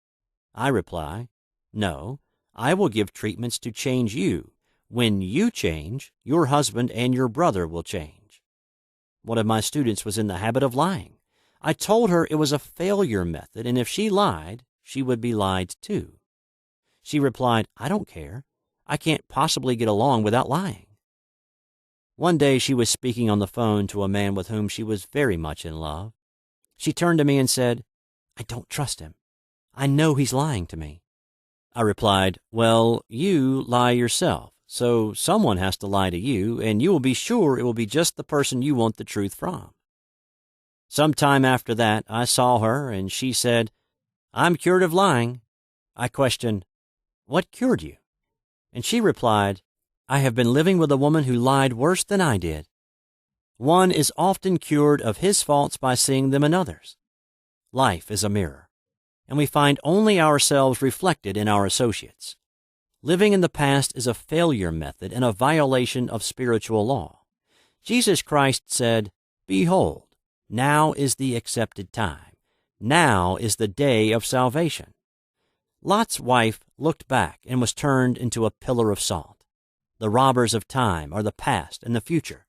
I reply, "No, I will give treatments to change you. When you change, your husband and your brother will change." One of my students was in the habit of lying. I told her it was a failure method, and if she lied, she would be lied to. She replied, "I don't care. I can't possibly get along without lying." One day she was speaking on the phone to a man with whom she was very much in love. She turned to me and said, "I don't trust him. I know he's lying to me." I replied, "Well, you lie yourself, so someone has to lie to you, and you will be sure it will be just the person you want the truth from." Some time after that, I saw her, and she said, "I'm cured of lying." I questioned, "What cured you?" And she replied, "I have been living with a woman who lied worse than I did." One is often cured of his faults by seeing them in others. Life is a mirror, and we find only ourselves reflected in our associates. Living in the past is a failure method and a violation of spiritual law. Jesus Christ said, "Behold, now is the accepted time. Now is the day of salvation." Lot's wife looked back and was turned into a pillar of salt. The robbers of time are the past and the future.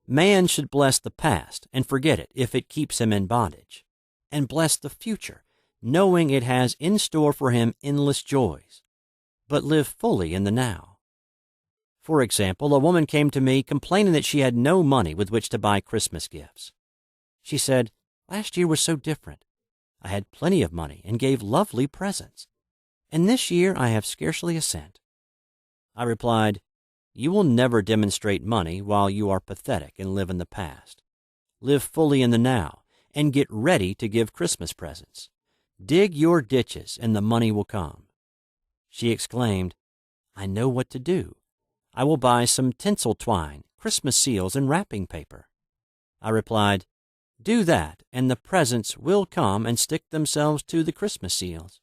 Man should bless the past and forget it if it keeps him in bondage, and bless the future, knowing it has in store for him endless joys, but live fully in the now. For example, a woman came to me complaining that she had no money with which to buy Christmas gifts. She said, "Last year was so different. I had plenty of money and gave lovely presents, and this year I have scarcely a cent." I replied, "You will never demonstrate money while you are pathetic and live in the past. Live fully in the now and get ready to give Christmas presents. Dig your ditches and the money will come." She exclaimed, "I know what to do. I will buy some tinsel twine, Christmas seals, and wrapping paper." I replied, "Do that, and the presents will come and stick themselves to the Christmas seals."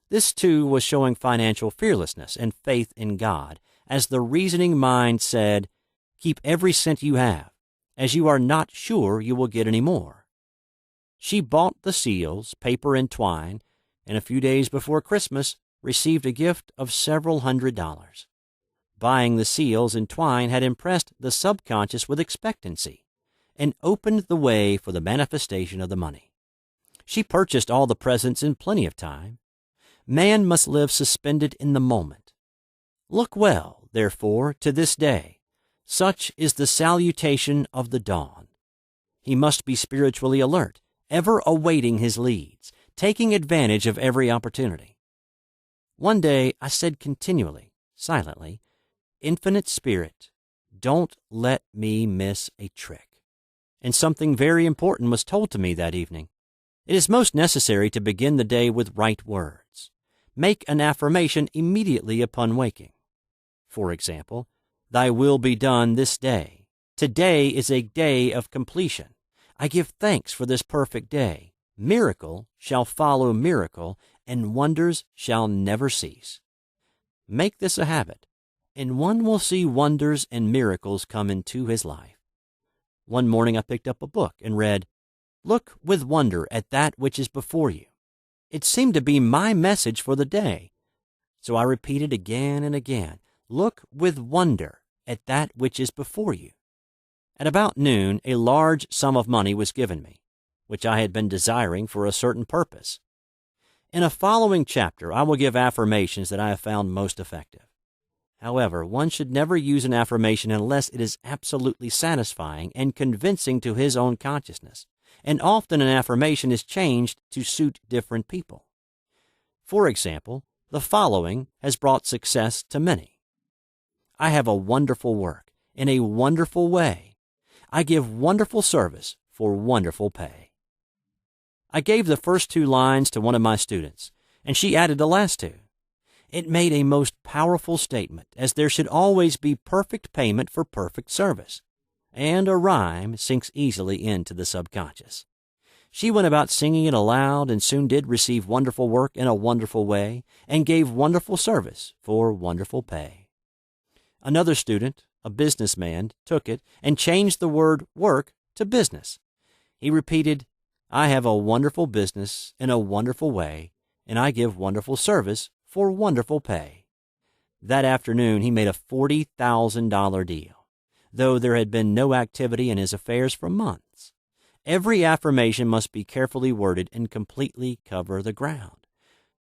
This, too, was showing financial fearlessness and faith in God, as the reasoning mind said, "Keep every cent you have, as you are not sure you will get any more." She bought the seals, paper, and twine, and a few days before Christmas received a gift of several $100s. Buying the seals and twine had impressed the subconscious with expectancy and opened the way for the manifestation of the money. She purchased all the presents in plenty of time. Man must live suspended in the moment. Look well, therefore, to this day. Such is the salutation of the dawn. He must be spiritually alert, ever awaiting his leads, taking advantage of every opportunity. One day I said continually, silently, Infinite Spirit, don't let me miss a trick. And something very important was told to me that evening. It is most necessary to begin the day with right words. Make an affirmation immediately upon waking. For example, Thy will be done this day. Today is a day of completion. I give thanks for this perfect day. Miracle shall follow miracle, and wonders shall never cease. Make this a habit, and one will see wonders and miracles come into his life. One morning I picked up a book and read, Look with wonder at that which is before you. It seemed to be my message for the day. So I repeated again and again, Look with wonder at that which is before you. At about noon, a large sum of money was given me, which I had been desiring for a certain purpose. In a following chapter, I will give affirmations that I have found most effective. However, one should never use an affirmation unless it is absolutely satisfying and convincing to his own consciousness, and often an affirmation is changed to suit different people. For example, the following has brought success to many. I have a wonderful work in a wonderful way. I give wonderful service for wonderful pay. I gave the first 2 lines to one of my students, and she added the last 2. It made a most powerful statement, as there should always be perfect payment for perfect service, and a rhyme sinks easily into the subconscious. She went about singing it aloud and soon did receive wonderful work in a wonderful way, and gave wonderful service for wonderful pay. Another student, a businessman, took it and changed the word work to business. He repeated, I have a wonderful business in a wonderful way, and I give wonderful service for wonderful pay. That afternoon he made a $40,000 deal, though there had been no activity in his affairs for months. Every affirmation must be carefully worded and completely cover the ground.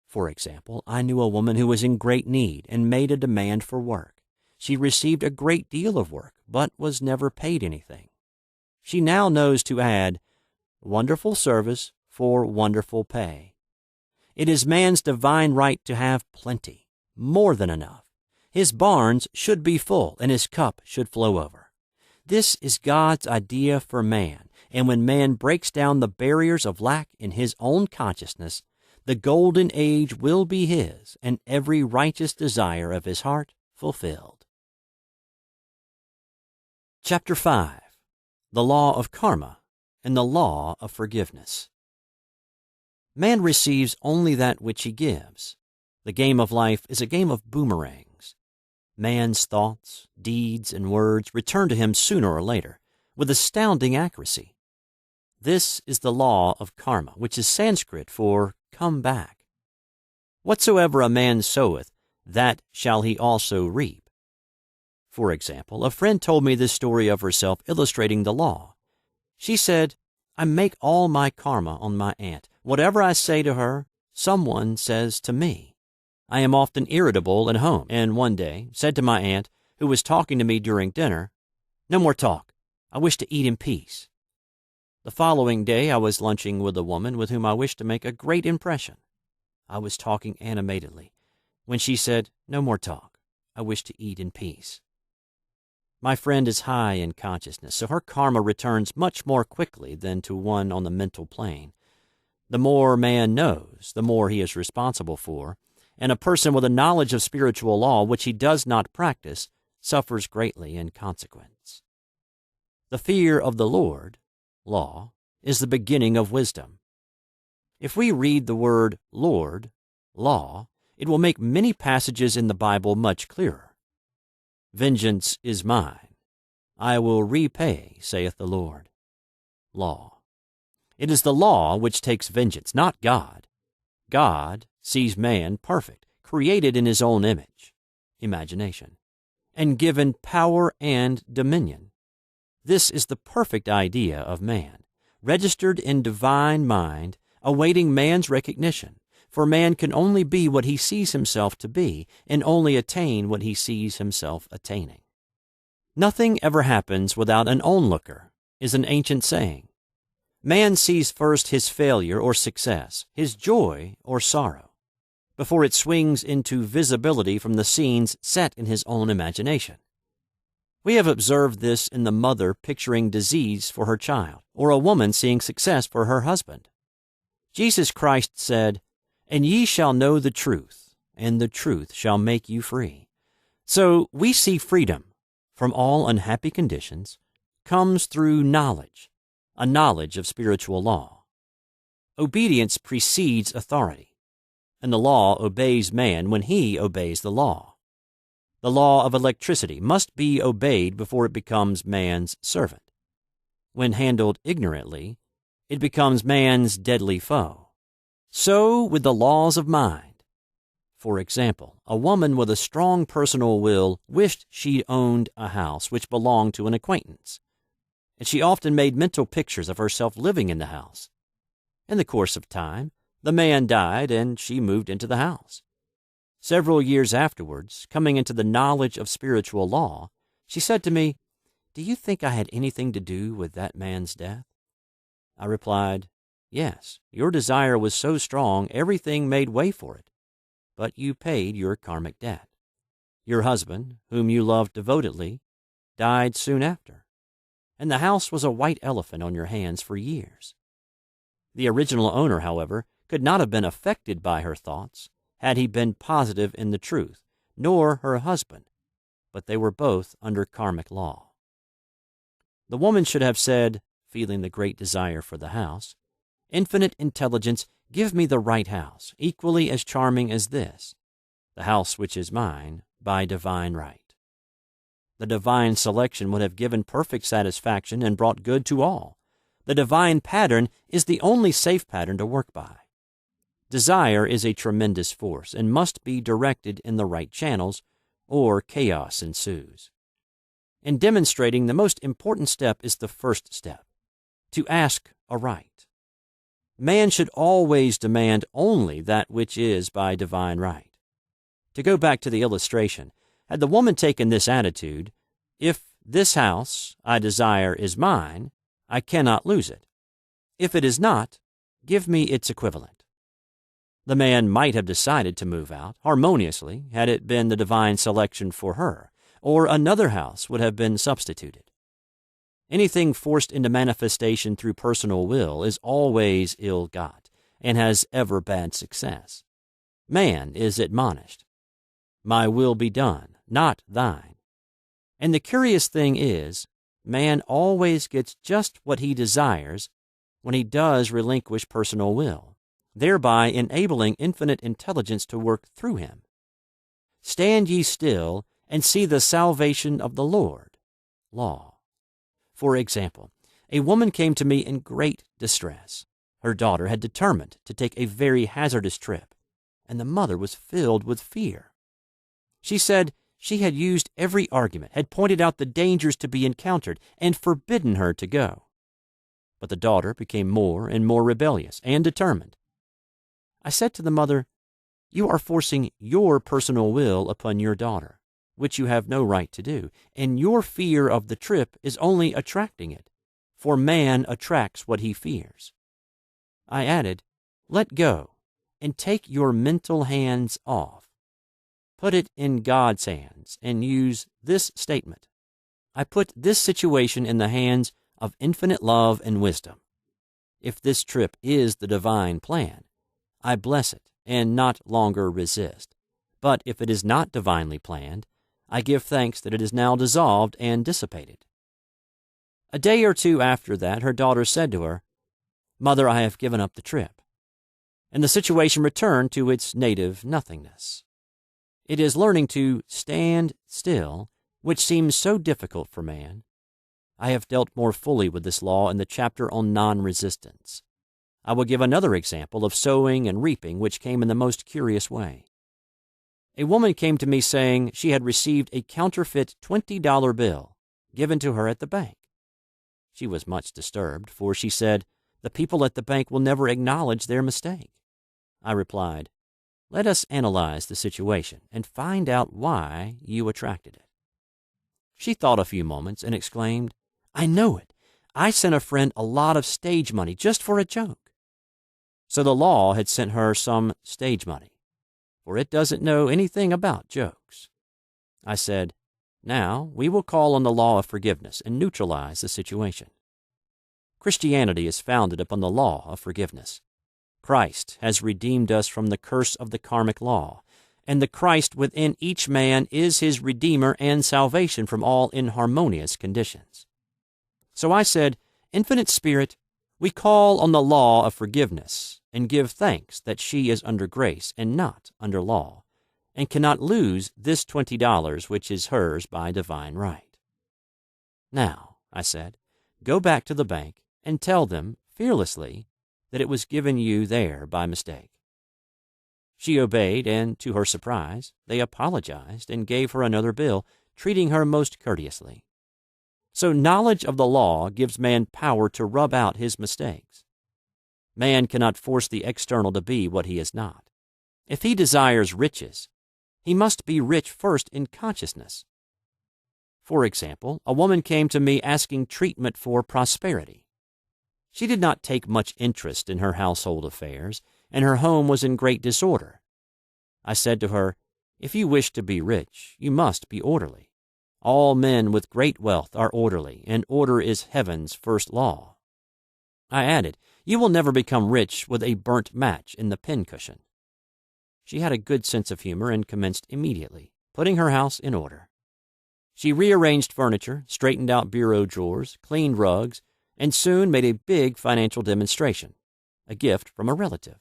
For example, I knew a woman who was in great need and made a demand for work. She received a great deal of work, but was never paid anything. She now knows to add, wonderful service for wonderful pay. It is man's divine right to have plenty, more than enough. His barns should be full, and his cup should flow over. This is God's idea for man, and when man breaks down the barriers of lack in his own consciousness, the golden age will be his, and every righteous desire of his heart fulfilled. Chapter 5. The Law of Karma and the Law of Forgiveness. Man receives only that which he gives. The game of life is a game of boomerangs. Man's thoughts, deeds, and words return to him sooner or later, with astounding accuracy. This is the law of karma, which is Sanskrit for come back. Whatsoever a man soweth, that shall he also reap. For example, a friend told me this story of herself illustrating the law. She said, I make all my karma on my aunt. Whatever I say to her, someone says to me. I am often irritable at home, and one day said to my aunt, who was talking to me during dinner, No more talk. I wish to eat in peace. The following day I was lunching with a woman with whom I wished to make a great impression. I was talking animatedly, when she said, No more talk. I wish to eat in peace. My friend is high in consciousness, so her karma returns much more quickly than to one on the mental plane. The more man knows, the more he is responsible for, and a person with a knowledge of spiritual law which he does not practice suffers greatly in consequence. The fear of the Lord, law, is the beginning of wisdom. If we read the word Lord, law, it will make many passages in the Bible much clearer. Vengeance is mine. I will repay, saith the Lord. Law. It is the law which takes vengeance, not God. God sees man perfect, created in his own image, imagination, and given power and dominion. This is the perfect idea of man, registered in divine mind, awaiting man's recognition, for man can only be what he sees himself to be, and only attain what he sees himself attaining. Nothing ever happens without an onlooker, is an ancient saying. Man sees first his failure or success, his joy or sorrow, before it swings into visibility from the scenes set in his own imagination. We have observed this in the mother picturing disease for her child, or a woman seeing success for her husband. Jesus Christ said, "And ye shall know the truth, and the truth shall make you free." So we see freedom from all unhappy conditions comes through knowledge, a knowledge of spiritual law. Obedience precedes authority, and the law obeys man when he obeys the law. The law of electricity must be obeyed before it becomes man's servant. When handled ignorantly, it becomes man's deadly foe. So with the laws of mind. For example, a woman with a strong personal will wished she owned a house which belonged to an acquaintance, and she often made mental pictures of herself living in the house. In the course of time, the man died and she moved into the house. Several years afterwards, coming into the knowledge of spiritual law, she said to me, "Do you think I had anything to do with that man's death?" I replied, "Yes, your desire was so strong everything made way for it, but you paid your karmic debt. Your husband, whom you loved devotedly, died soon after, and the house was a white elephant on your hands for years." The original owner, however, could not have been affected by her thoughts had he been positive in the truth, nor her husband, but they were both under karmic law. The woman should have said, feeling the great desire for the house, "Infinite intelligence, give me the right house, equally as charming as this, the house which is mine by divine right." The divine selection would have given perfect satisfaction and brought good to all. The divine pattern is the only safe pattern to work by. Desire is a tremendous force and must be directed in the right channels, or chaos ensues. In demonstrating, the most important step is the first step, to ask aright. Man should always demand only that which is by divine right. To go back to the illustration, had the woman taken this attitude, "If this house I desire is mine, I cannot lose it. If it is not, give me its equivalent." The man might have decided to move out harmoniously had it been the divine selection for her, or another house would have been substituted. Anything forced into manifestation through personal will is always ill-got and has ever bad success. Man is admonished, "My will be done, not thine." And the curious thing is, man always gets just what he desires when he does relinquish personal will, thereby enabling infinite intelligence to work through him. "Stand ye still and see the salvation of the Lord." Law. For example, a woman came to me in great distress. Her daughter had determined to take a very hazardous trip, and the mother was filled with fear. She said she had used every argument, had pointed out the dangers to be encountered, and forbidden her to go. But the daughter became more and more rebellious and determined. I said to the mother, "You are forcing your personal will upon your daughter, which you have no right to do, and your fear of the trip is only attracting it, for man attracts what he fears." I added, "Let go and take your mental hands off. Put it in God's hands and use this statement: I put this situation in the hands of infinite love and wisdom. If this trip is the divine plan, I bless it and not longer resist. But if it is not divinely planned, I give thanks that it is now dissolved and dissipated." A day or two after that, her daughter said to her, "Mother, I have given up the trip," and the situation returned to its native nothingness. It is learning to stand still, which seems so difficult for man. I have dealt more fully with this law in the chapter on non-resistance. I will give another example of sowing and reaping which came in the most curious way. A woman came to me saying she had received a counterfeit $20 bill given to her at the bank. She was much disturbed, for she said, "The people at the bank will never acknowledge their mistake." I replied, "Let us analyze the situation and find out why you attracted it." She thought a few moments and exclaimed, "I know it. I sent a friend a lot of stage money just for a joke." So the law had sent her some stage money, for it doesn't know anything about jokes. I said, "Now we will call on the law of forgiveness and neutralize the situation." Christianity is founded upon the law of forgiveness. Christ has redeemed us from the curse of the karmic law, and the Christ within each man is his Redeemer and salvation from all inharmonious conditions. So I said, "Infinite Spirit, we call on the law of forgiveness and give thanks that she is under grace and not under law, and cannot lose this $20 which is hers by divine right. Now," I said, "go back to the bank and tell them fearlessly that it was given you there by mistake." She obeyed, and to her surprise, they apologized and gave her another bill, treating her most courteously. So knowledge of the law gives man power to rub out his mistakes. Man cannot force the external to be what he is not. If he desires riches, he must be rich first in consciousness. For example, a woman came to me asking treatment for prosperity. She did not take much interest in her household affairs, and her home was in great disorder. I said to her, "If you wish to be rich, you must be orderly. All men with great wealth are orderly, and order is heaven's first law." I added, "You will never become rich with a burnt match in the pincushion." She had a good sense of humor and commenced immediately, putting her house in order. She rearranged furniture, straightened out bureau drawers, cleaned rugs, and soon made a big financial demonstration, a gift from a relative.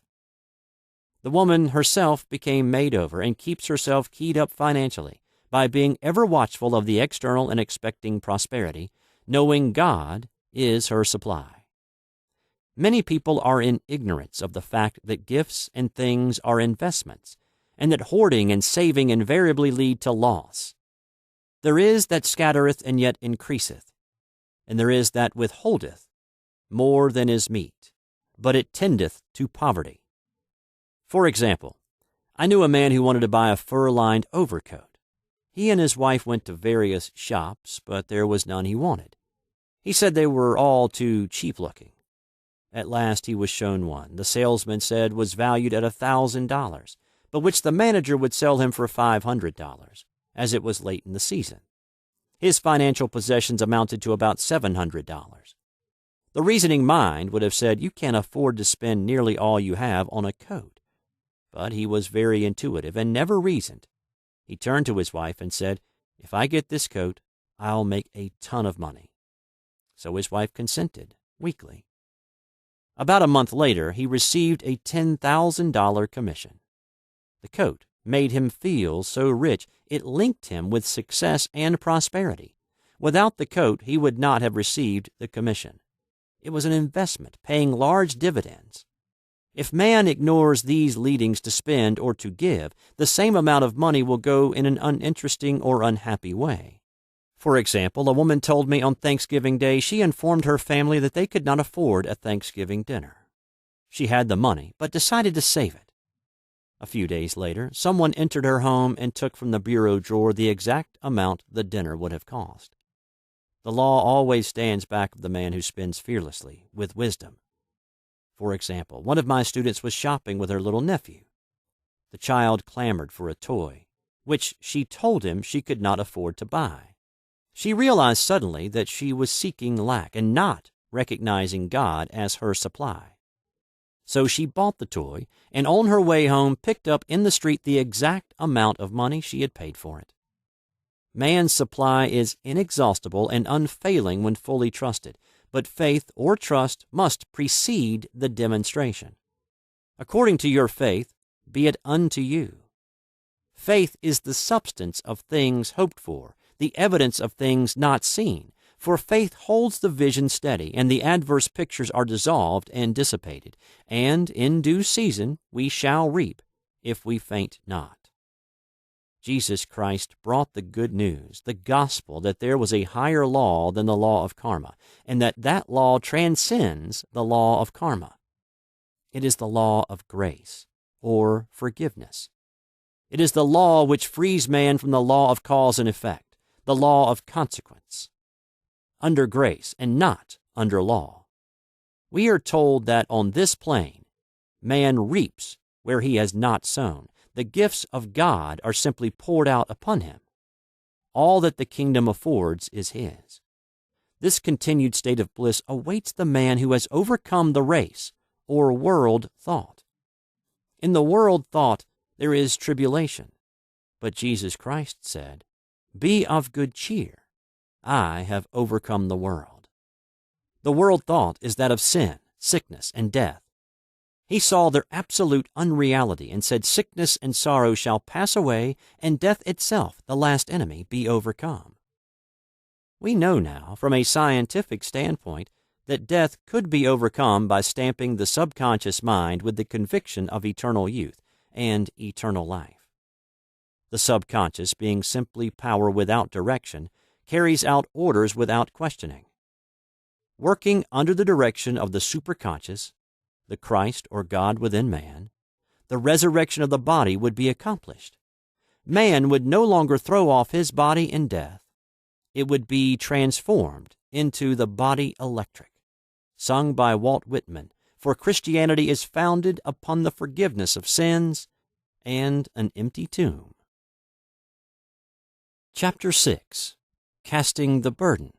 The woman herself became made over and keeps herself keyed up financially by being ever watchful of the external and expecting prosperity, knowing God is her supply. Many people are in ignorance of the fact that gifts and things are investments, and that hoarding and saving invariably lead to loss. There is that scattereth and yet increaseth, and there is that withholdeth more than is meet, but it tendeth to poverty. For example, I knew a man who wanted to buy a fur-lined overcoat. He and his wife went to various shops, but there was none he wanted. He said they were all too cheap-looking. At last he was shown one the salesman said was valued at $1,000, but which the manager would sell him for $500, as it was late in the season. His financial possessions amounted to about $700. The reasoning mind would have said you can't afford to spend nearly all you have on a coat. But he was very intuitive and never reasoned. He turned to his wife and said, "If I get this coat, I'll make a ton of money." So his wife consented, weakly. About a month later, he received a $10,000 commission. The coat made him feel so rich it linked him with success and prosperity. Without the coat, he would not have received the commission. It was an investment, paying large dividends. If man ignores these leadings to spend or to give, the same amount of money will go in an uninteresting or unhappy way. For example, a woman told me on Thanksgiving Day she informed her family that they could not afford a Thanksgiving dinner. She had the money, but decided to save it. A few days later, someone entered her home and took from the bureau drawer the exact amount the dinner would have cost. The law always stands back of the man who spends fearlessly, with wisdom. For example, one of my students was shopping with her little nephew. The child clamored for a toy, which she told him she could not afford to buy. She realized suddenly that she was seeking lack and not recognizing God as her supply. So she bought the toy, and on her way home picked up in the street the exact amount of money she had paid for it. Man's supply is inexhaustible and unfailing when fully trusted, but faith or trust must precede the demonstration. According to your faith, be it unto you. Faith is the substance of things hoped for, the evidence of things not seen, for faith holds the vision steady, and the adverse pictures are dissolved and dissipated, and in due season we shall reap, if we faint not. Jesus Christ brought the good news, the gospel, that there was a higher law than the law of karma, and that law transcends the law of karma. It is the law of grace, or forgiveness. It is the law which frees man from the law of cause and effect, the law of consequence, under grace and not under law. We are told that on this plane, man reaps where he has not sown. The gifts of God are simply poured out upon him. All that the kingdom affords is his. This continued state of bliss awaits the man who has overcome the race, or world thought. In the world thought there is tribulation, but Jesus Christ said, "Be of good cheer. I have overcome the world." The world thought is that of sin, sickness, and death. He saw their absolute unreality and said, "Sickness and sorrow shall pass away, and death itself, the last enemy, be overcome." We know now, from a scientific standpoint, that death could be overcome by stamping the subconscious mind with the conviction of eternal youth and eternal life. The subconscious, being simply power without direction, carries out orders without questioning. Working under the direction of the superconscious, the Christ or God within man, the resurrection of the body would be accomplished. Man would no longer throw off his body in death. It would be transformed into the body electric, sung by Walt Whitman, for Christianity is founded upon the forgiveness of sins and an empty tomb. Chapter 6. Casting the Burden,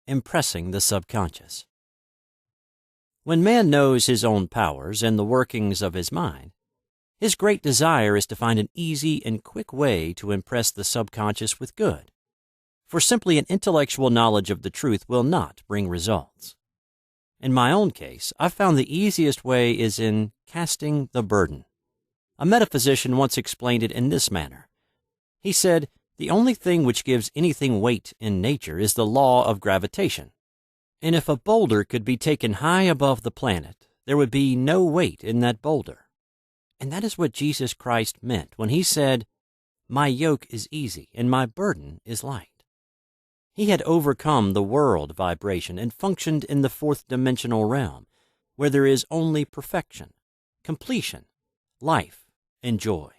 Impressing the Subconscious. When man knows his own powers and the workings of his mind, his great desire is to find an easy and quick way to impress the subconscious with good. For simply an intellectual knowledge of the truth will not bring results. In my own case, I've found the easiest way is in casting the burden. A metaphysician once explained it in this manner. He said, "The only thing which gives anything weight in nature is the law of gravitation. And if a boulder could be taken high above the planet, there would be no weight in that boulder." And that is what Jesus Christ meant when he said, "My yoke is easy and my burden is light." He had overcome the world vibration and functioned in the fourth-dimensional realm, where there is only perfection, completion, life, and joy.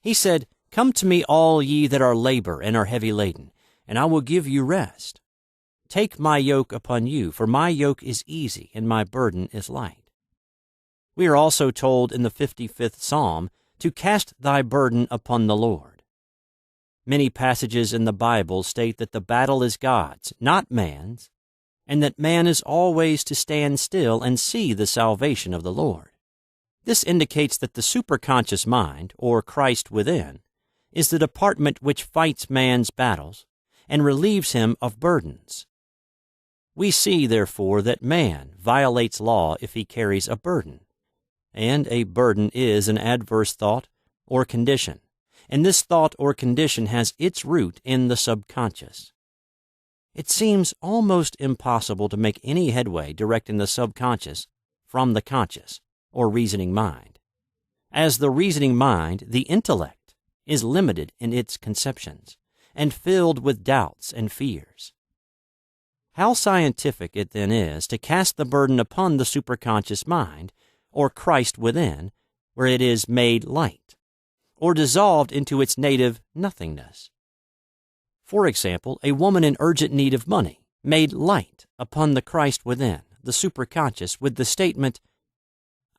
He said, "Come to me, all ye that are labor and are heavy laden, and I will give you rest. Take my yoke upon you, for my yoke is easy and my burden is light." We are also told in the 55th Psalm to cast thy burden upon the Lord. Many passages in the Bible state that the battle is God's, not man's, and that man is always to stand still and see the salvation of the Lord. This indicates that the superconscious mind, or Christ within, is the department which fights man's battles and relieves him of burdens. We see, therefore, that man violates law if he carries a burden, and a burden is an adverse thought or condition, and this thought or condition has its root in the subconscious. It seems almost impossible to make any headway directing the subconscious from the conscious or reasoning mind. As the reasoning mind, the intellect is limited in its conceptions and filled with doubts and fears. How scientific it then is to cast the burden upon the superconscious mind, or Christ within, where it is made light, or dissolved into its native nothingness. For example, a woman in urgent need of money, made light upon the Christ within, the superconscious, with the statement,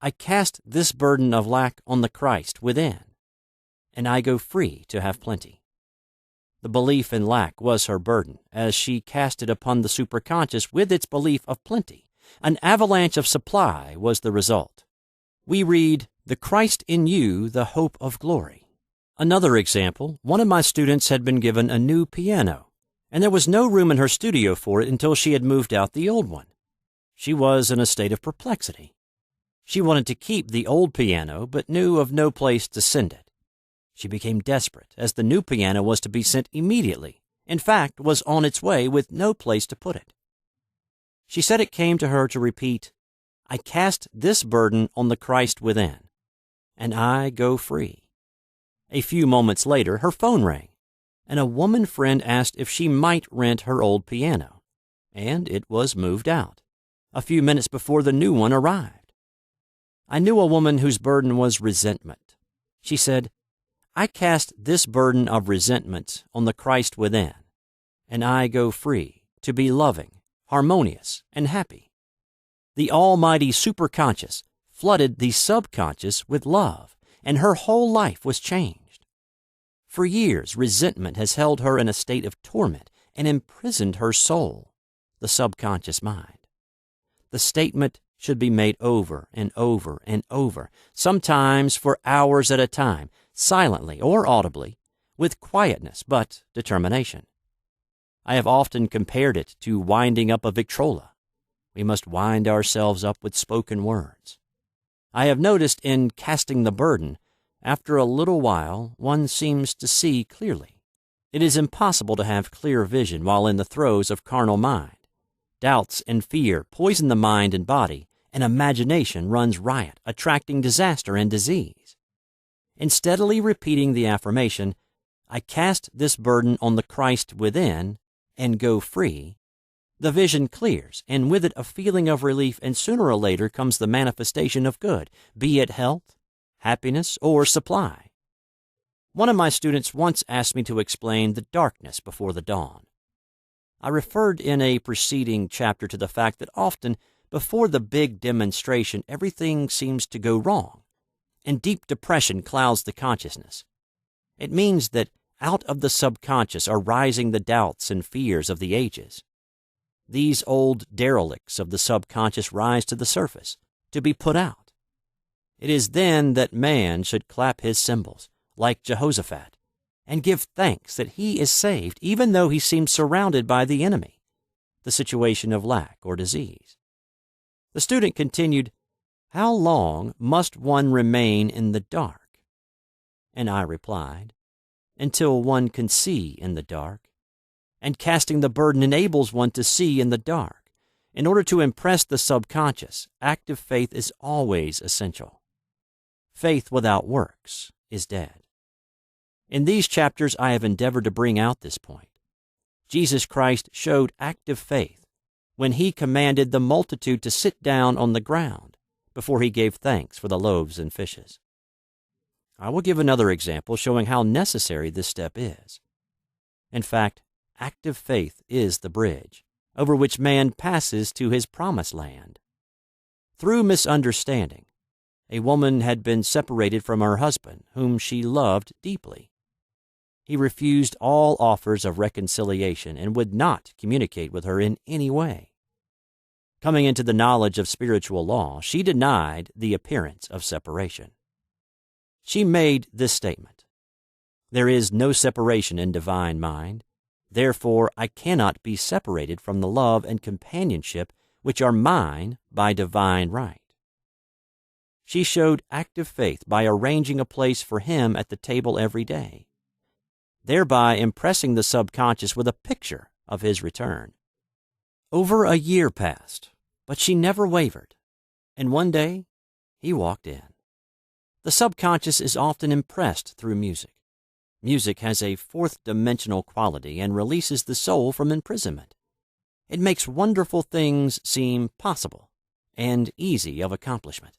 "I cast this burden of lack on the Christ within, and I go free to have plenty." The belief in lack was her burden, as she cast it upon the superconscious with its belief of plenty. An avalanche of supply was the result. We read, "The Christ in you, the hope of glory." Another example, one of my students had been given a new piano, and there was no room in her studio for it until she had moved out the old one. She was in a state of perplexity. She wanted to keep the old piano, but knew of no place to send it. She became desperate, as the new piano was to be sent immediately, in fact, was on its way with no place to put it. She said it came to her to repeat, "I cast this burden on the Christ within, and I go free." A few moments later, her phone rang, and a woman friend asked if she might rent her old piano, and it was moved out, a few minutes before the new one arrived. I knew a woman whose burden was resentment. She said, "I cast this burden of resentment on the Christ within, and I go free to be loving, harmonious, and happy." The almighty superconscious flooded the subconscious with love, and her whole life was changed. For years, resentment has held her in a state of torment and imprisoned her soul, the subconscious mind. The statement should be made over and over and over, sometimes for hours at a time, silently or audibly, with quietness but determination. I have often compared it to winding up a Victrola. We must wind ourselves up with spoken words. I have noticed in casting the burden, after a little while one seems to see clearly. It is impossible to have clear vision while in the throes of carnal mind. Doubts and fear poison the mind and body, and imagination runs riot, attracting disaster and disease. In steadily repeating the affirmation, "I cast this burden on the Christ within and go free," the vision clears, and with it a feeling of relief, and sooner or later comes the manifestation of good, be it health, happiness, or supply. One of my students once asked me to explain the darkness before the dawn. I referred in a preceding chapter to the fact that often, before the big demonstration, everything seems to go wrong, and deep depression clouds the consciousness. It means that out of the subconscious are rising the doubts and fears of the ages. These old derelicts of the subconscious rise to the surface, to be put out. It is then that man should clap his cymbals, like Jehoshaphat, and give thanks that he is saved, even though he seems surrounded by the enemy, the situation of lack or disease. The student continued, "How long must one remain in the dark?" And I replied, "Until one can see in the dark. And casting the burden enables one to see in the dark. In order to impress the subconscious, active faith is always essential. Faith without works is dead." In these chapters, I have endeavored to bring out this point. Jesus Christ showed active faith when he commanded the multitude to sit down on the ground before he gave thanks for the loaves and fishes. I will give another example showing how necessary this step is. In fact, active faith is the bridge over which man passes to his promised land. Through misunderstanding, a woman had been separated from her husband, whom she loved deeply. He refused all offers of reconciliation and would not communicate with her in any way. Coming into the knowledge of spiritual law, she denied the appearance of separation. She made this statement: "There is no separation in divine mind. Therefore, I cannot be separated from the love and companionship which are mine by divine right." She showed active faith by arranging a place for him at the table every day, thereby impressing the subconscious with a picture of his return. Over a year passed, but she never wavered, and one day he walked in. The subconscious is often impressed through music. Music has a fourth-dimensional quality and releases the soul from imprisonment. It makes wonderful things seem possible and easy of accomplishment.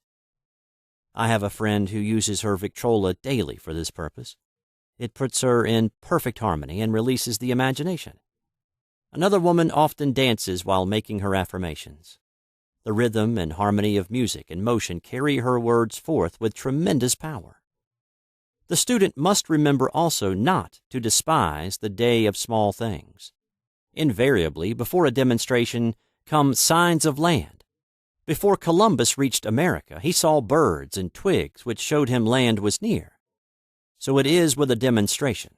I have a friend who uses her Victrola daily for this purpose. It puts her in perfect harmony and releases the imagination. Another woman often dances while making her affirmations. The rhythm and harmony of music and motion carry her words forth with tremendous power. The student must remember also not to despise the day of small things. Invariably, before a demonstration come signs of land. Before Columbus reached America, he saw birds and twigs which showed him land was near. So it is with a demonstration.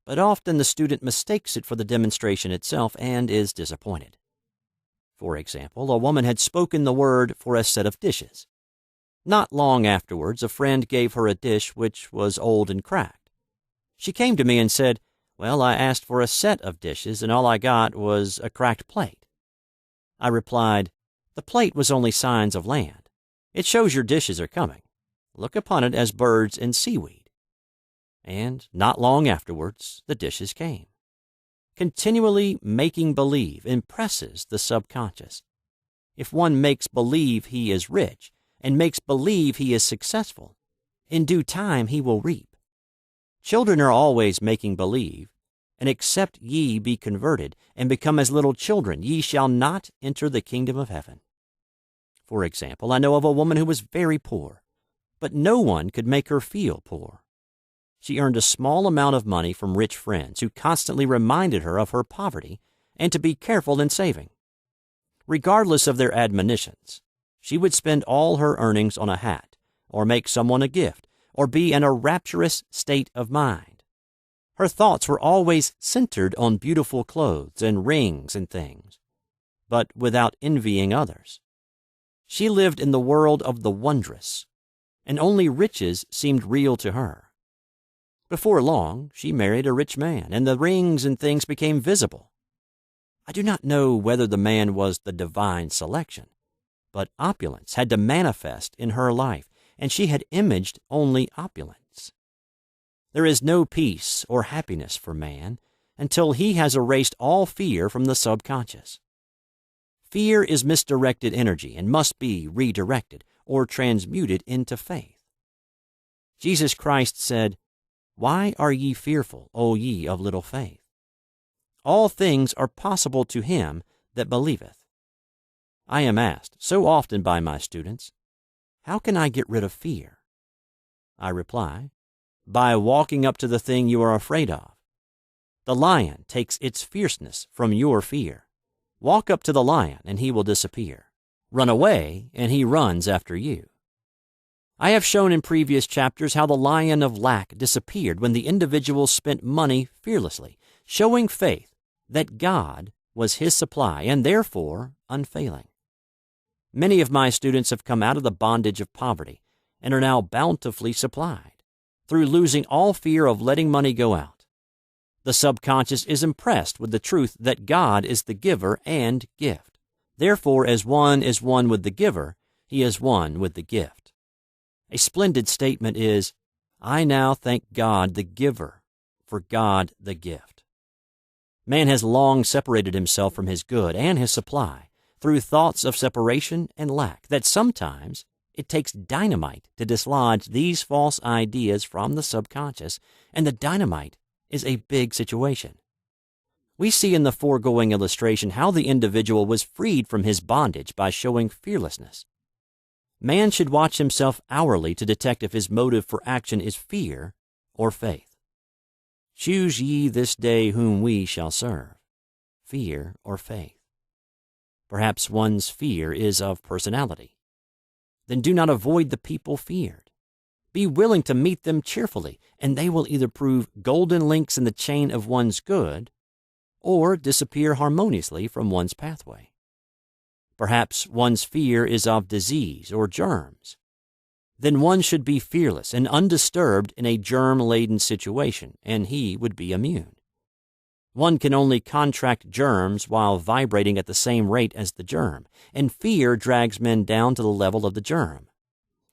But often the student mistakes it for the demonstration itself and is disappointed. For example, a woman had spoken the word for a set of dishes. Not long afterwards, a friend gave her a dish which was old and cracked. She came to me and said, "Well, I asked for a set of dishes, and all I got was a cracked plate." I replied, "The plate was only signs of land. It shows your dishes are coming. Look upon it as birds and seaweed." And not long afterwards, the dishes came. Continually making believe impresses the subconscious. If one makes believe he is rich, and makes believe he is successful, in due time he will reap. Children are always making believe, and except ye be converted and become as little children, ye shall not enter the kingdom of heaven. For example, I know of a woman who was very poor, but no one could make her feel poor. She earned a small amount of money from rich friends who constantly reminded her of her poverty and to be careful in saving. Regardless of their admonitions, she would spend all her earnings on a hat, or make someone a gift, or be in a rapturous state of mind. Her thoughts were always centered on beautiful clothes and rings and things, but without envying others. She lived in the world of the wondrous, and only riches seemed real to her. Before long, she married a rich man, and the rings and things became visible. I do not know whether the man was the divine selection, but opulence had to manifest in her life, and she had imaged only opulence. There is no peace or happiness for man until he has erased all fear from the subconscious. Fear is misdirected energy and must be redirected or transmuted into faith. Jesus Christ said, "Why are ye fearful, O ye of little faith? All things are possible to him that believeth." I am asked so often by my students, "How can I get rid of fear?" I reply, by walking up to the thing you are afraid of. The lion takes its fierceness from your fear. Walk up to the lion and he will disappear. Run away and he runs after you. I have shown in previous chapters how the lion of lack disappeared when the individual spent money fearlessly, showing faith that God was his supply and therefore unfailing. Many of my students have come out of the bondage of poverty and are now bountifully supplied through losing all fear of letting money go out. The subconscious is impressed with the truth that God is the giver and gift. Therefore, as one is one with the giver, he is one with the gift. A splendid statement is, "I now thank God the giver for God the gift." Man has long separated himself from his good and his supply through thoughts of separation and lack that sometimes it takes dynamite to dislodge these false ideas from the subconscious, and the dynamite is a big situation. We see in the foregoing illustration how the individual was freed from his bondage by showing fearlessness. Man should watch himself hourly to detect if his motive for action is fear or faith. Choose ye this day whom we shall serve, fear or faith. Perhaps one's fear is of personality. Then do not avoid the people feared. Be willing to meet them cheerfully, and they will either prove golden links in the chain of one's good or disappear harmoniously from one's pathway. Perhaps one's fear is of disease or germs. Then one should be fearless and undisturbed in a germ-laden situation, and he would be immune. One can only contract germs while vibrating at the same rate as the germ, and fear drags men down to the level of the germ.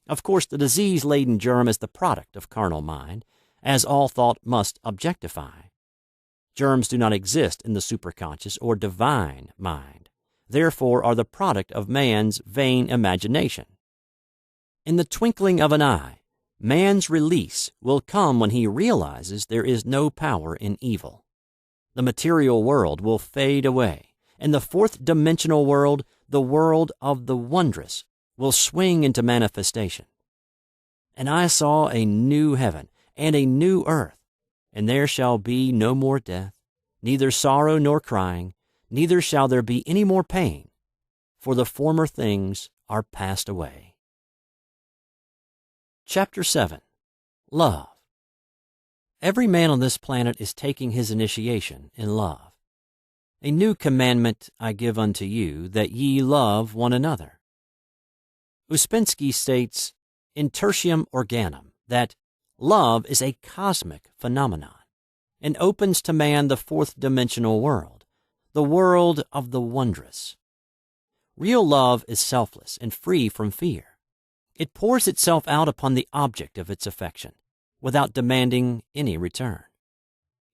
Of course, the disease-laden germ is the product of carnal mind, as all thought must objectify. Germs do not exist in the superconscious or divine mind, therefore are the product of man's vain imagination. In the twinkling of an eye, man's release will come when he realizes there is no power in evil. The material world will fade away, and the fourth-dimensional world, the world of the wondrous, will swing into manifestation. And I saw a new heaven and a new earth, and there shall be no more death, neither sorrow nor crying, neither shall there be any more pain, for the former things are passed away. Chapter 7. Love. Every man on this planet is taking his initiation in love. A new commandment I give unto you, that ye love one another. Uspensky states, in Tertium Organum, that love is a cosmic phenomenon and opens to man the fourth-dimensional world, the world of the wondrous. Real love is selfless and free from fear. It pours itself out upon the object of its affection, without demanding any return.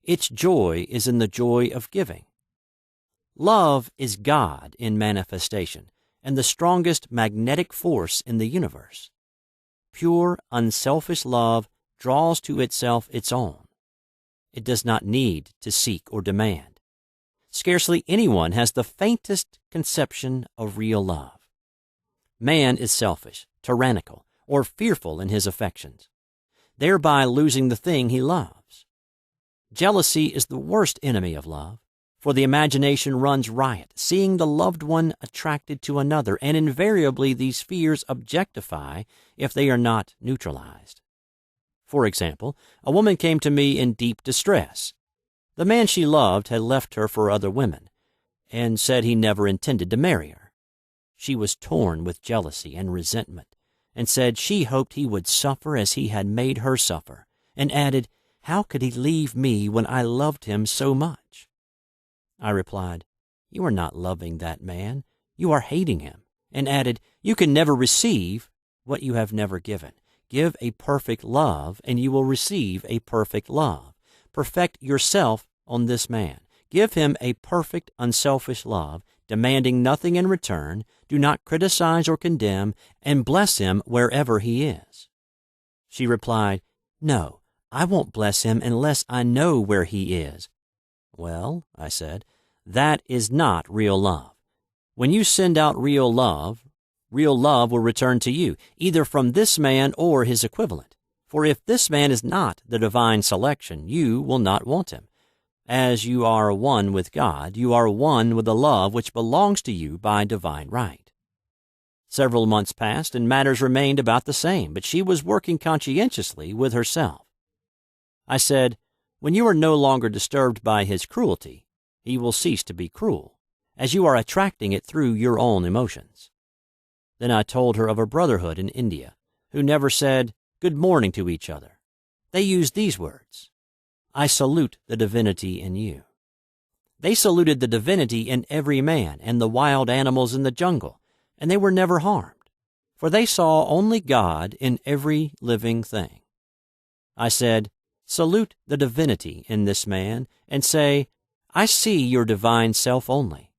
Its joy is in the joy of giving. Love is God in manifestation, and the strongest magnetic force in the universe. Pure, unselfish love draws to itself its own. It does not need to seek or demand. Scarcely anyone has the faintest conception of real love. Man is selfish, tyrannical, or fearful in his affections, thereby losing the thing he loves. Jealousy is the worst enemy of love, for the imagination runs riot, seeing the loved one attracted to another, and invariably these fears objectify if they are not neutralized. For example, a woman came to me in deep distress. The man she loved had left her for other women, and said he never intended to marry her. She was torn with jealousy and resentment, and said she hoped he would suffer as he had made her suffer, and added, "How could he leave me when I loved him so much?" I replied, "You are not loving that man, you are hating him," and added, "You can never receive what you have never given. Give a perfect love, and you will receive a perfect love. Perfect yourself on this man. Give him a perfect, unselfish love, demanding nothing in return. Do not criticize or condemn, and bless him wherever he is." She replied, "No, I won't bless him unless I know where he is." "Well," I said, "that is not real love. When you send out real love will return to you, either from this man or his equivalent. For if this man is not the divine selection, you will not want him. As you are one with God, you are one with the love which belongs to you by divine right." Several months passed, and matters remained about the same, but she was working conscientiously with herself. I said, "When you are no longer disturbed by his cruelty, he will cease to be cruel, as you are attracting it through your own emotions." Then I told her of a brotherhood in India who never said good morning to each other. They used these words, "I salute the divinity in you." They saluted the divinity in every man and the wild animals in the jungle, and they were never harmed, for they saw only God in every living thing. I said, "Salute the divinity in this man, and say, I see your divine self only.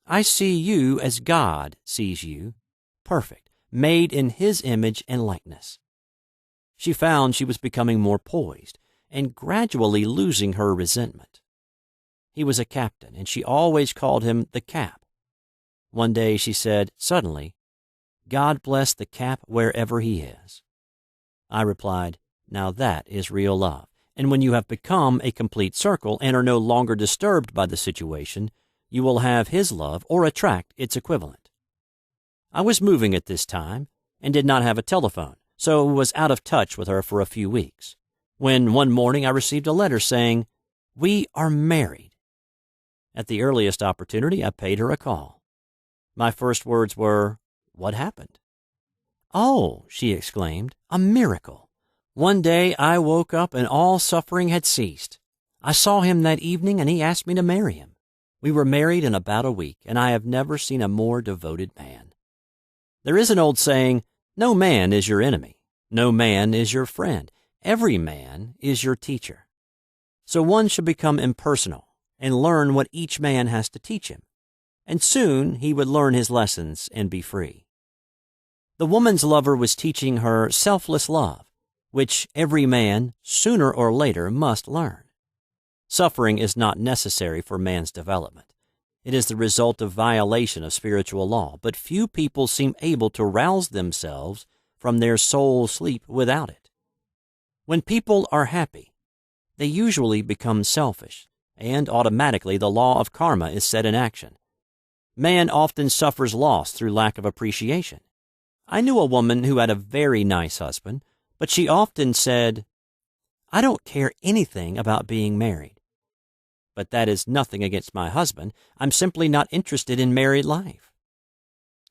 I see you as God sees you, perfect, made in his image and likeness." She found she was becoming more poised and gradually losing her resentment. He was a captain, and she always called him the Cap. One day she said, suddenly, "God bless the Cap wherever he is." I replied, "Now that is real love, and when you have become a complete circle and are no longer disturbed by the situation, you will have his love or attract its equivalent." I was moving at this time and did not have a telephone, so was out of touch with her for a few weeks, when one morning I received a letter saying, "We are married." At the earliest opportunity, I paid her a call. My first words were, "What happened?" "Oh," she exclaimed, "a miracle. One day I woke up and all suffering had ceased. I saw him that evening and he asked me to marry him. We were married in about a week, and I have never seen a more devoted man." There is an old saying, "No man is your enemy. No man is your friend. Every man is your teacher." So one should become impersonal and learn what each man has to teach him, and soon he would learn his lessons and be free. The woman's lover was teaching her selfless love, which every man, sooner or later, must learn. Suffering is not necessary for man's development. It is the result of violation of spiritual law, but few people seem able to rouse themselves from their soul sleep without it. When people are happy, they usually become selfish, and automatically the law of karma is set in action. Man often suffers loss through lack of appreciation. I knew a woman who had a very nice husband, but she often said, "I don't care anything about being married. But that is nothing against my husband. I'm simply not interested in married life."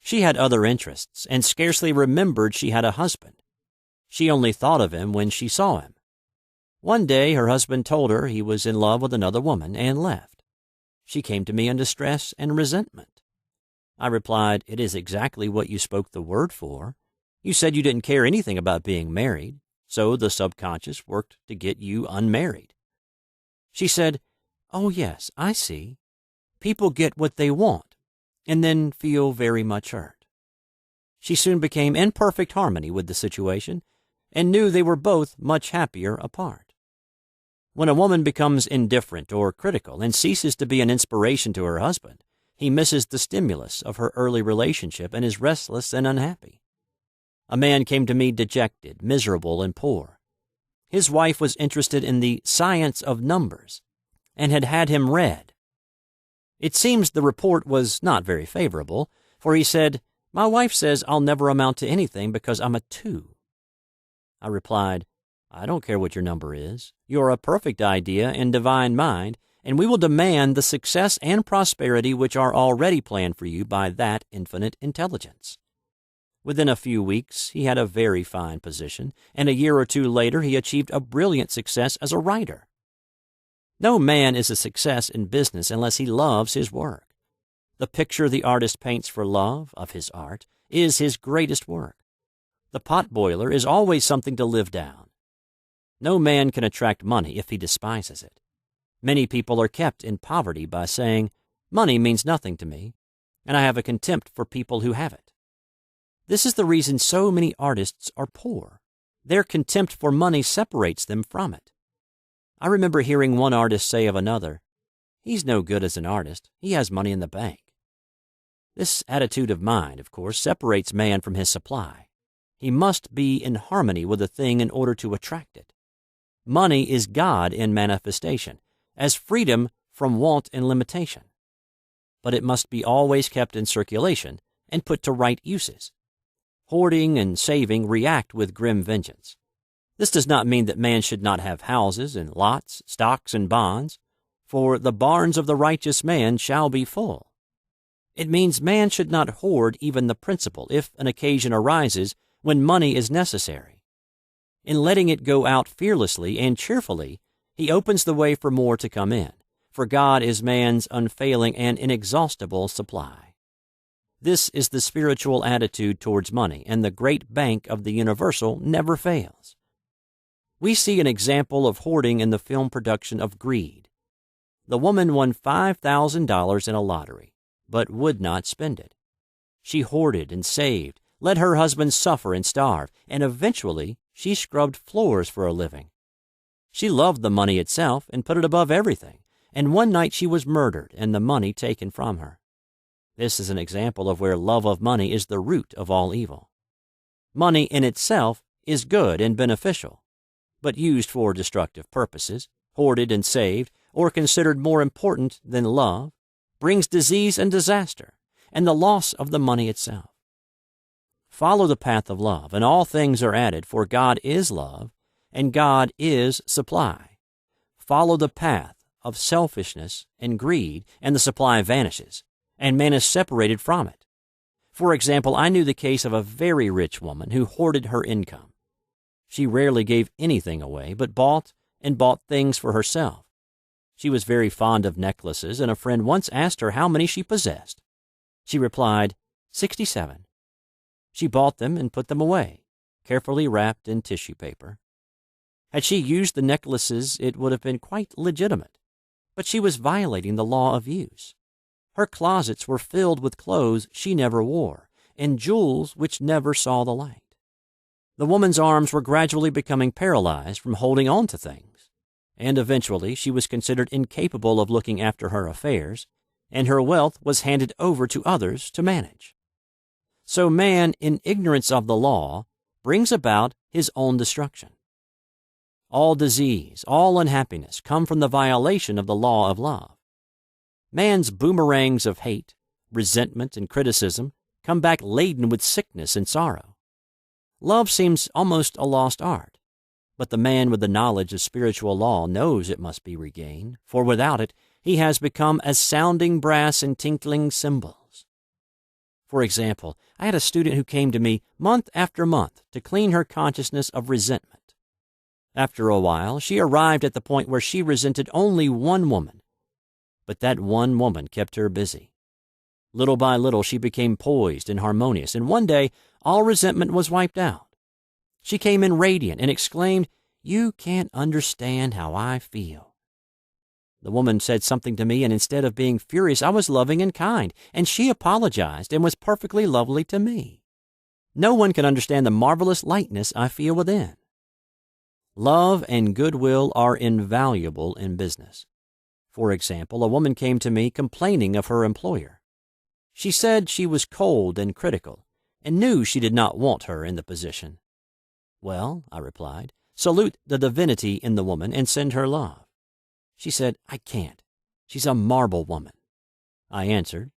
She had other interests and scarcely remembered she had a husband. She only thought of him when she saw him. One day her husband told her he was in love with another woman and left. She came to me in distress and resentment. I replied, "It is exactly what you spoke the word for. You said you didn't care anything about being married, so the subconscious worked to get you unmarried." She said, "Oh yes, I see. People get what they want and then feel very much hurt." She soon became in perfect harmony with the situation and knew they were both much happier apart. When a woman becomes indifferent or critical and ceases to be an inspiration to her husband, he misses the stimulus of her early relationship and is restless and unhappy. A man came to me dejected, miserable, and poor. His wife was interested in the science of numbers and had had him read. It seems the report was not very favorable, for he said, "My wife says I'll never amount to anything because I'm a 2. I replied, "I don't care what your number is. You're a perfect idea in divine mind, and we will demand the success and prosperity which are already planned for you by that infinite intelligence." Within a few weeks, he had a very fine position, and a year or two later he achieved a brilliant success as a writer. No man is a success in business unless he loves his work. The picture the artist paints for love of his art is his greatest work. The potboiler is always something to live down. No man can attract money if he despises it. Many people are kept in poverty by saying, "Money means nothing to me, and I have a contempt for people who have it." This is the reason so many artists are poor. Their contempt for money separates them from it. I remember hearing one artist say of another, "He's no good as an artist. He has money in the bank." This attitude of mind, of course, separates man from his supply. He must be in harmony with a thing in order to attract it. Money is God in manifestation, as freedom from want and limitation. But it must be always kept in circulation and put to right uses. Hoarding and saving react with grim vengeance. This does not mean that man should not have houses and lots, stocks and bonds, for the barns of the righteous man shall be full. It means man should not hoard even the principal if an occasion arises when money is necessary. In letting it go out fearlessly and cheerfully, he opens the way for more to come in, for God is man's unfailing and inexhaustible supply. This is the spiritual attitude towards money, and the great bank of the universal never fails. We see an example of hoarding in the film production of Greed. The woman won $5,000 in a lottery, but would not spend it. She hoarded and saved, let her husband suffer and starve, and eventually she scrubbed floors for a living. She loved the money itself and put it above everything, and one night she was murdered and the money taken from her. This is an example of where love of money is the root of all evil. Money in itself is good and beneficial, but used for destructive purposes, hoarded and saved, or considered more important than love, brings disease and disaster, and the loss of the money itself. Follow the path of love, and all things are added, for God is love, and God is supply. Follow the path of selfishness and greed, and the supply vanishes, and man is separated from it. For example, I knew the case of a very rich woman who hoarded her income. She rarely gave anything away, but bought things for herself. She was very fond of necklaces, and a friend once asked her how many she possessed. She replied, 67. She bought them and put them away, carefully wrapped in tissue paper. Had she used the necklaces, it would have been quite legitimate, but she was violating the law of use. Her closets were filled with clothes she never wore, and jewels which never saw the light. The woman's arms were gradually becoming paralyzed from holding on to things, and eventually she was considered incapable of looking after her affairs, and her wealth was handed over to others to manage. So man, in ignorance of the law, brings about his own destruction. All disease, all unhappiness come from the violation of the law of love. Man's boomerangs of hate, resentment, and criticism come back laden with sickness and sorrow. Love seems almost a lost art, but the man with the knowledge of spiritual law knows it must be regained, for without it he has become as sounding brass and tinkling cymbals. For example, I had a student who came to me month after month to clean her consciousness of resentment. After a while, she arrived at the point where she resented only one woman, but that one woman kept her busy. Little by little, she became poised and harmonious, and one day, all resentment was wiped out. She came in radiant and exclaimed, "You can't understand how I feel." The woman said something to me, and instead of being furious, I was loving and kind, and she apologized and was perfectly lovely to me. No one can understand the marvelous lightness I feel within. Love and goodwill are invaluable in business. For example, a woman came to me complaining of her employer. She said she was cold and critical, and knew she did not want her in the position. Well, I replied, salute the divinity in the woman and send her love. She said, I can't. She's a marble woman. I answered,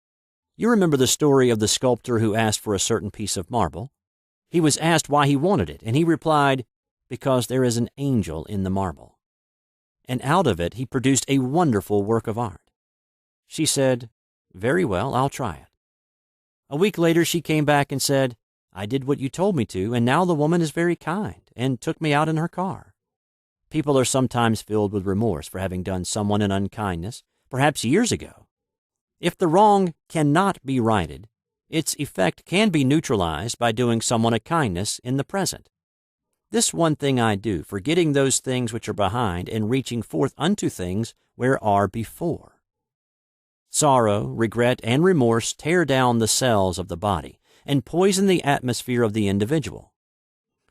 you remember the story of the sculptor who asked for a certain piece of marble? He was asked why he wanted it, and he replied, because there is an angel in the marble. And out of it he produced a wonderful work of art. She said, very well, I'll try it. A week later she came back and said, I did what you told me to, and now the woman is very kind and took me out in her car. People are sometimes filled with remorse for having done someone an unkindness, perhaps years ago. If the wrong cannot be righted, its effect can be neutralized by doing someone a kindness in the present. This one thing I do, forgetting those things which are behind and reaching forth unto things where are before. Sorrow, regret, and remorse tear down the cells of the body and poison the atmosphere of the individual.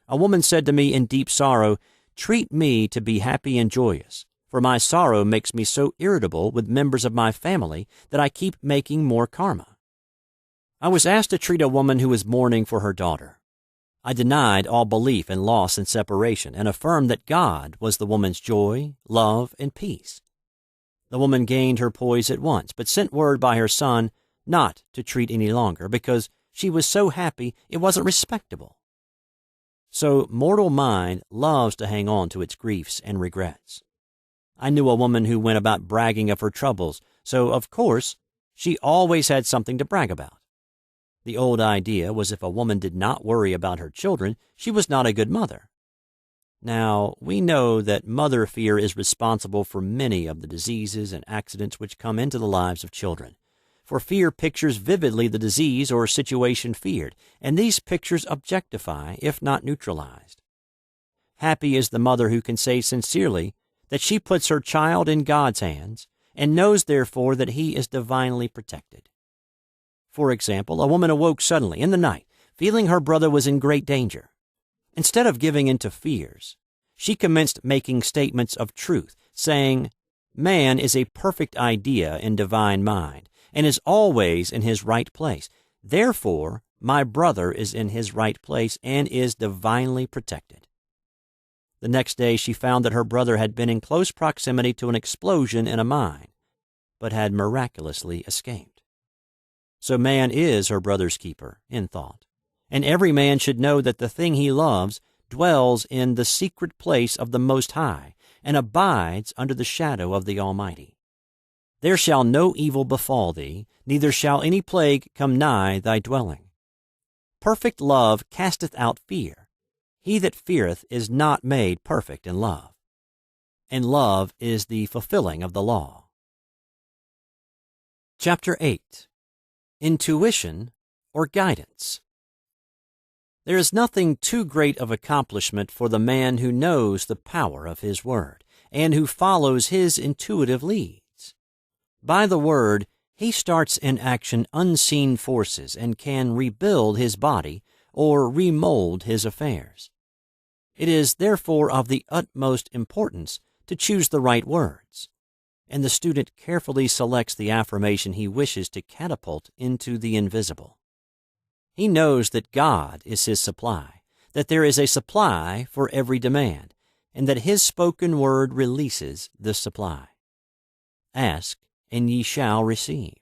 A woman said to me in deep sorrow, treat me to be happy and joyous, for my sorrow makes me so irritable with members of my family that I keep making more karma. I was asked to treat a woman who was mourning for her daughter. I denied all belief in loss and separation and affirmed that God was the woman's joy, love, and peace. The woman gained her poise at once, but sent word by her son not to treat any longer because she was so happy it wasn't respectable. So mortal mind loves to hang on to its griefs and regrets. I knew a woman who went about bragging of her troubles, so of course she always had something to brag about. The old idea was if a woman did not worry about her children, she was not a good mother. Now, we know that mother fear is responsible for many of the diseases and accidents which come into the lives of children. For fear pictures vividly the disease or situation feared, and these pictures objectify, if not neutralized. Happy is the mother who can say sincerely that she puts her child in God's hands and knows therefore that he is divinely protected. For example, a woman awoke suddenly in the night, feeling her brother was in great danger. Instead of giving in to fears, she commenced making statements of truth, saying, man is a perfect idea in divine mind, and is always in his right place. Therefore, my brother is in his right place and is divinely protected. The next day she found that her brother had been in close proximity to an explosion in a mine, but had miraculously escaped. So man is her brother's keeper, in thought, and every man should know that the thing he loves dwells in the secret place of the Most High, and abides under the shadow of the Almighty. There shall no evil befall thee, neither shall any plague come nigh thy dwelling. Perfect love casteth out fear. He that feareth is not made perfect in love. And love is the fulfilling of the law. Chapter 8. Intuition or Guidance. There is nothing too great of accomplishment for the man who knows the power of his word, and who follows his intuitive leads. By the word, he starts in action unseen forces and can rebuild his body or remold his affairs. It is therefore of the utmost importance to choose the right words, and the student carefully selects the affirmation he wishes to catapult into the invisible. He knows that God is his supply, that there is a supply for every demand, and that his spoken word releases the supply. Ask, and ye shall receive.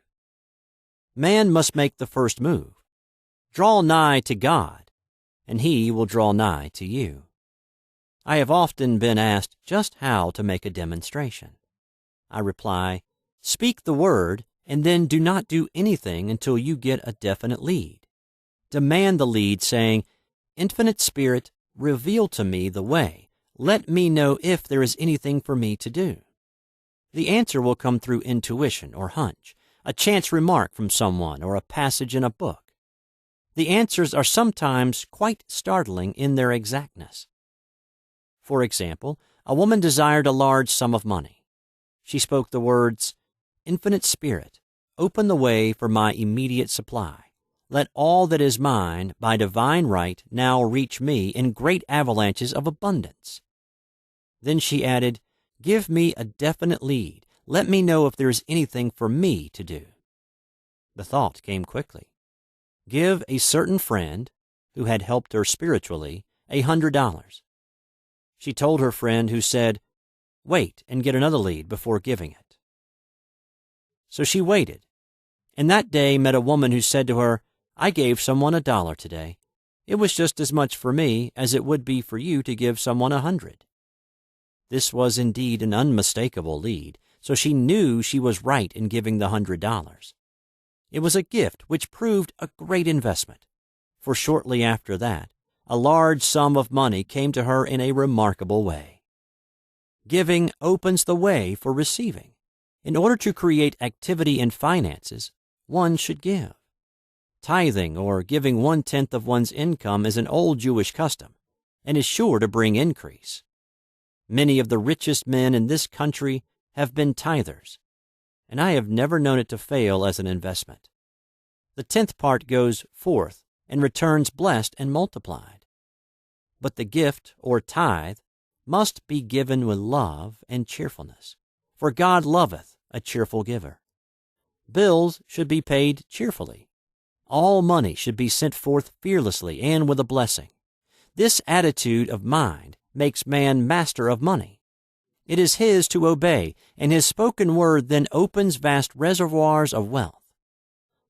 Man must make the first move. Draw nigh to God, and he will draw nigh to you. I have often been asked just how to make a demonstration. I reply, speak the word, and then do not do anything until you get a definite lead. Demand the lead, saying, Infinite Spirit, reveal to me the way. Let me know if there is anything for me to do. The answer will come through intuition or hunch, a chance remark from someone, or a passage in a book. The answers are sometimes quite startling in their exactness. For example, a woman desired a large sum of money. She spoke the words, Infinite Spirit, open the way for my immediate supply. let all that is mine by divine right now reach me in great avalanches of abundance." Then she added, "Give me a definite lead. Let me know if there is anything for me to do." The thought came quickly. Give a certain friend, who had helped her spiritually, $100. She told her friend, who said, "Wait and get another lead before giving it." So she waited, and that day met a woman who said to her, "I gave someone $1 today. It was just as much for me as it would be for you to give someone 100. This was indeed an unmistakable lead, so she knew she was right in giving the $100. It was a gift which proved a great investment, for shortly after that, a large sum of money came to her in a remarkable way. Giving opens the way for receiving. In order to create activity in finances, one should give. Tithing, or giving 1/10 of one's income, is an old Jewish custom and is sure to bring increase. Many of the richest men in this country have been tithers, and I have never known it to fail as an investment. The 10th part goes forth and returns blessed and multiplied. But the gift, or tithe, must be given with love and cheerfulness, for God loveth a cheerful giver. Bills should be paid cheerfully. All money should be sent forth fearlessly and with a blessing. This attitude of mind makes man master of money. It is his to obey, and his spoken word then opens vast reservoirs of wealth.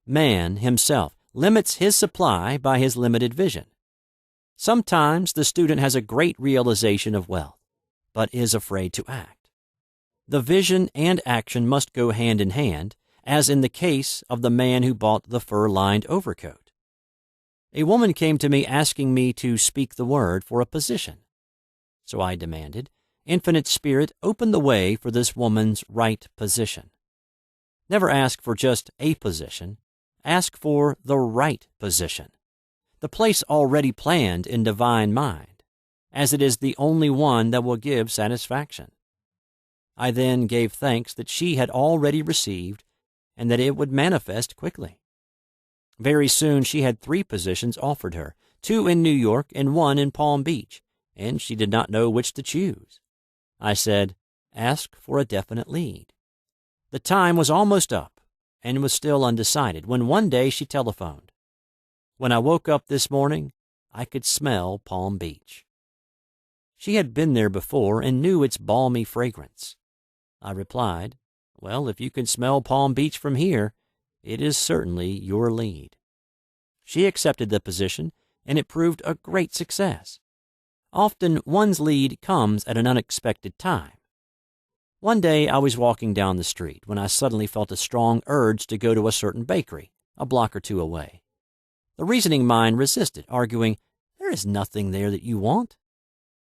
Man himself limits his supply by his limited vision. Sometimes the student has a great realization of wealth, but is afraid to act. The vision and action must go hand in hand, as in the case of the man who bought the fur-lined overcoat. A woman came to me asking me to speak the word for a position. So I demanded, "Infinite Spirit, open the way for this woman's right position." Never ask for just a position. Ask for the right position, the place already planned in divine mind, as it is the only one that will give satisfaction. I then gave thanks that she had already received and that it would manifest quickly. Very soon she had 3 positions offered her, 2 in New York and 1 in Palm Beach, and she did not know which to choose. I said, "Ask for a definite lead." The time was almost up and was still undecided when one day she telephoned. When I woke up this morning, I could smell Palm Beach. She had been there before and knew its balmy fragrance. I replied, "Well, if you can smell Palm Beach from here, it is certainly your lead." She accepted the position, and it proved a great success. Often one's lead comes at an unexpected time. One day I was walking down the street when I suddenly felt a strong urge to go to a certain bakery, a block or 2 away. The reasoning mind resisted, arguing, "There is nothing there that you want."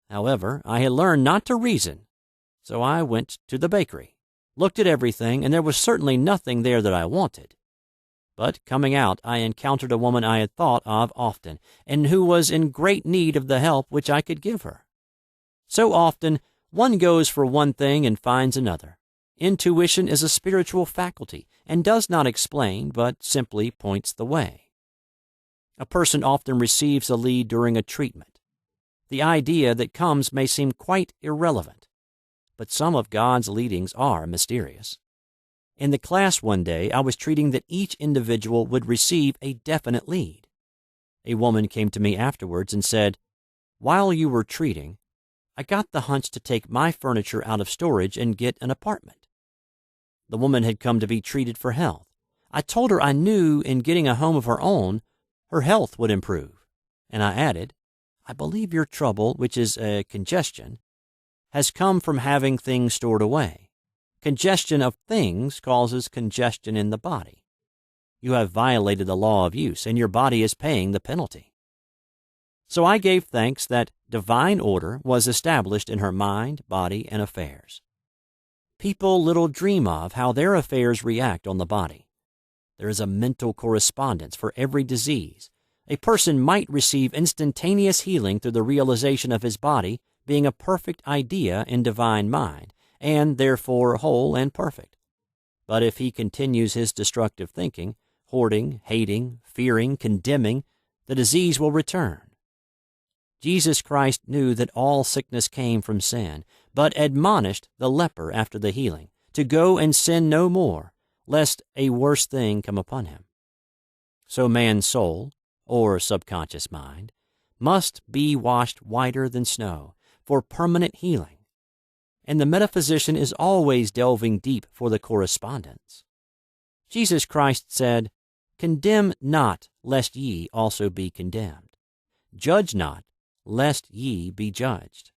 However, I had learned not to reason, so I went to the bakery, looked at everything, and there was certainly nothing there that I wanted. But coming out, I encountered a woman I had thought of often, and who was in great need of the help which I could give her. So often, one goes for one thing and finds another. Intuition is a spiritual faculty and does not explain, but simply points the way. A person often receives a lead during a treatment. The idea that comes may seem quite irrelevant, but some of God's leadings are mysterious. In the class one day, I was treating that each individual would receive a definite lead. A woman came to me afterwards and said, "While you were treating, I got the hunch to take my furniture out of storage and get an apartment." The woman had come to be treated for health. I told her I knew in getting a home of her own, her health would improve. And I added, "I believe your trouble, which is a congestion, has come from having things stored away. Congestion of things causes congestion in the body. You have violated the law of use, and your body is paying the penalty." So I gave thanks that divine order was established in her mind, body, and affairs. People little dream of how their affairs react on the body. There is a mental correspondence for every disease. A person might receive instantaneous healing through the realization of his body being a perfect idea in divine mind, and therefore whole and perfect. But if he continues his destructive thinking, hoarding, hating, fearing, condemning, the disease will return. Jesus Christ knew that all sickness came from sin, but admonished the leper after the healing to go and sin no more, lest a worse thing come upon him. So man's soul, or subconscious mind, must be washed whiter than snow for permanent healing, and the metaphysician is always delving deep for the correspondence. Jesus Christ said, "Condemn not, lest ye also be condemned. Judge not, lest ye be judged."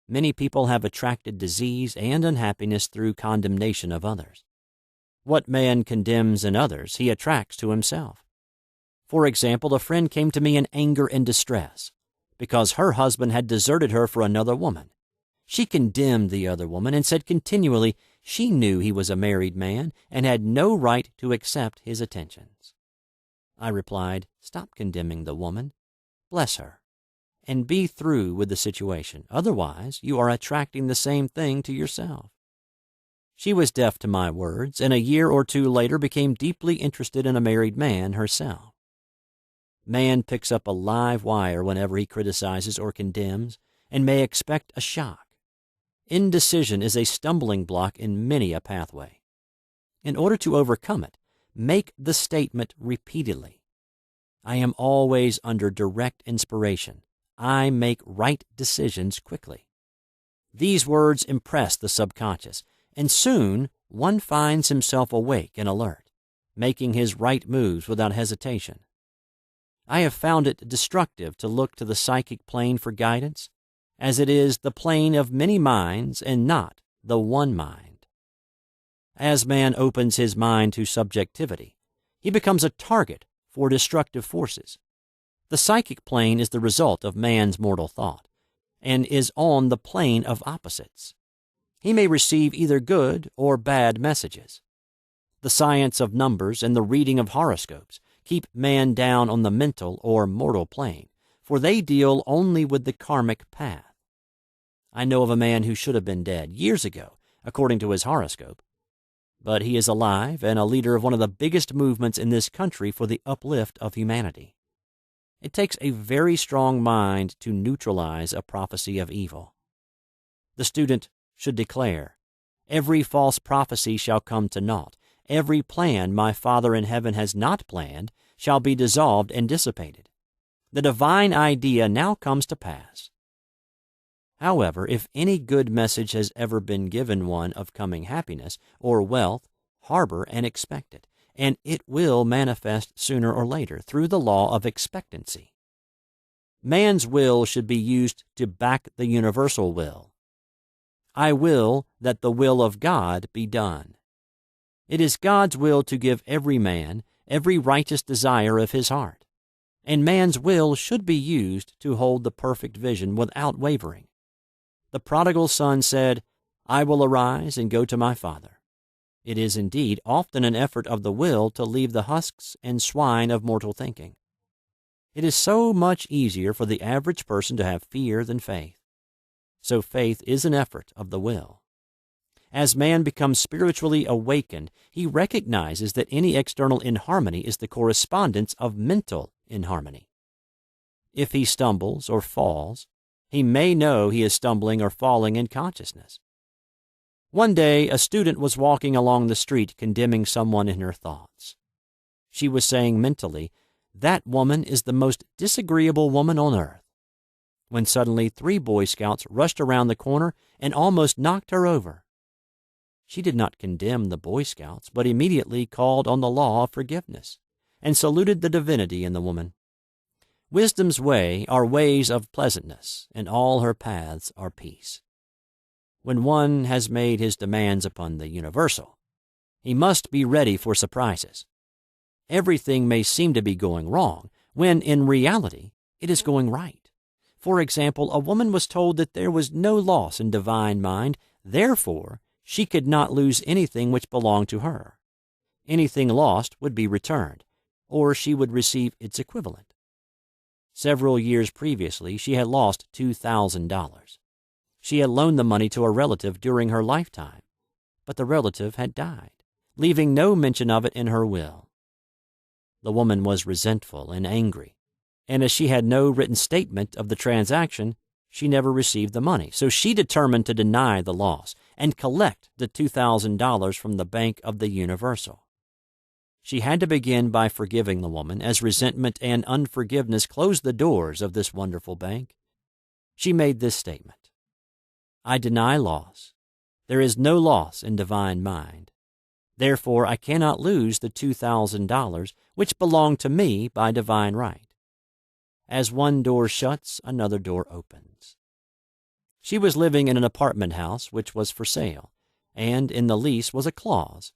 Many people have attracted disease and unhappiness through condemnation of others. What man condemns in others, he attracts to himself. For example, a friend came to me in anger and distress because her husband had deserted her for another woman. She condemned the other woman and said continually she knew he was a married man and had no right to accept his attentions. I replied, "Stop condemning the woman. Bless her, and be through with the situation. Otherwise, you are attracting the same thing to yourself." She was deaf to my words, and a year or two later became deeply interested in a married man herself. Man picks up a live wire whenever he criticizes or condemns, and may expect a shock. Indecision is a stumbling block in many a pathway. In order to overcome it, make the statement repeatedly. I am always under direct inspiration. I make right decisions quickly. These words impress the subconscious, and soon one finds himself awake and alert, making his right moves without hesitation. I have found it destructive to look to the psychic plane for guidance, as it is the plane of many minds and not the one mind. As man opens his mind to subjectivity, he becomes a target for destructive forces. The psychic plane is the result of man's mortal thought, and is on the plane of opposites. He may receive either good or bad messages. The science of numbers and the reading of horoscopes keep man down on the mental or mortal plane, for they deal only with the karmic path. I know of a man who should have been dead years ago, according to his horoscope, but he is alive and a leader of one of the biggest movements in this country for the uplift of humanity. It takes a very strong mind to neutralize a prophecy of evil. The student should declare, "Every false prophecy shall come to naught. Every plan my Father in heaven has not planned shall be dissolved and dissipated. The divine idea now comes to pass." However, if any good message has ever been given one of coming happiness or wealth, harbor and expect it, and it will manifest sooner or later through the law of expectancy. Man's will should be used to back the universal will. I will that the will of God be done. It is God's will to give every man every righteous desire of his heart, and man's will should be used to hold the perfect vision without wavering. The prodigal son said, "I will arise and go to my father." It is indeed often an effort of the will to leave the husks and swine of mortal thinking. It is so much easier for the average person to have fear than faith. So faith is an effort of the will. As man becomes spiritually awakened, he recognizes that any external inharmony is the correspondence of mental inharmony. If he stumbles or falls, he may know he is stumbling or falling in consciousness. One day, a student was walking along the street condemning someone in her thoughts. She was saying mentally, "That woman is the most disagreeable woman on earth," when suddenly 3 Boy Scouts rushed around the corner and almost knocked her over. She did not condemn the Boy Scouts, but immediately called on the law of forgiveness and saluted the divinity in the woman. Wisdom's way are ways of pleasantness, and all her paths are peace. When one has made his demands upon the universal, he must be ready for surprises. Everything may seem to be going wrong, when in reality it is going right. For example, a woman was told that there was no loss in divine mind, therefore she could not lose anything which belonged to her. Anything lost would be returned, or she would receive its equivalent. Several years previously, she had lost $2,000. She had loaned the money to a relative during her lifetime, but the relative had died, leaving no mention of it in her will. The woman was resentful and angry, and as she had no written statement of the transaction, she never received the money. So she determined to deny the loss and collect the $2,000 from the Bank of the Universal. She had to begin by forgiving the woman, as resentment and unforgiveness closed the doors of this wonderful bank. She made this statement: "I deny loss. There is no loss in divine mind. Therefore, I cannot lose the $2,000 which belong to me by divine right. As one door shuts, another door opens." She was living in an apartment house which was for sale, and in the lease was a clause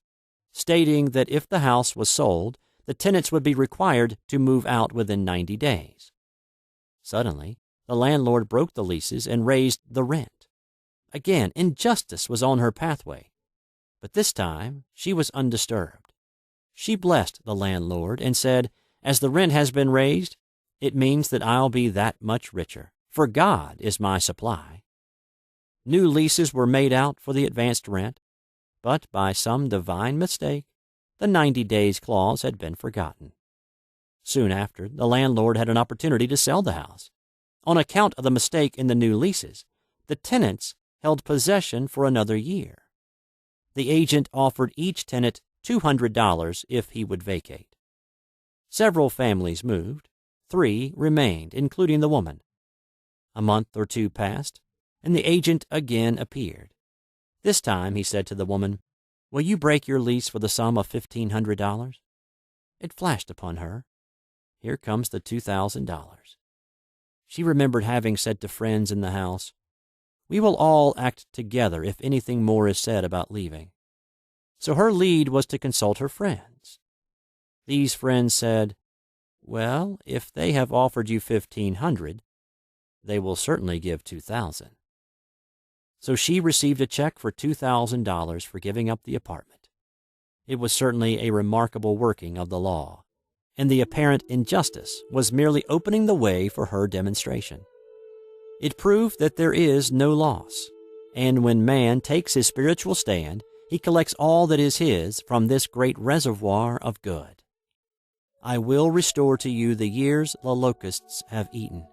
stating that if the house was sold, the tenants would be required to move out within 90 days. Suddenly, the landlord broke the leases and raised the rent. Again, injustice was on her pathway, but this time she was undisturbed. She blessed the landlord and said, "As the rent has been raised, it means that I'll be that much richer, for God is my supply." New leases were made out for the advanced rent, but by some divine mistake, the 90 days clause had been forgotten. Soon after, the landlord had an opportunity to sell the house. On account of the mistake in the new leases, the tenants held possession for another year. The agent offered each tenant $200 if he would vacate. Several families moved. 3 remained, including the woman. A month or 2 passed, and the agent again appeared. This time he said to the woman, "Will you break your lease for the sum of $1,500? It flashed upon her. Here comes the $2,000. She remembered having said to friends in the house, "We will all act together if anything more is said about leaving." So her lead was to consult her friends. These friends said, "Well, if they have offered you $1,500, they will certainly give $2,000. So she received a check for $2,000 for giving up the apartment. It was certainly a remarkable working of the law, and the apparent injustice was merely opening the way for her demonstration. It proved that there is no loss, and when man takes his spiritual stand, he collects all that is his from this great reservoir of good. "I will restore to you the years the locusts have eaten."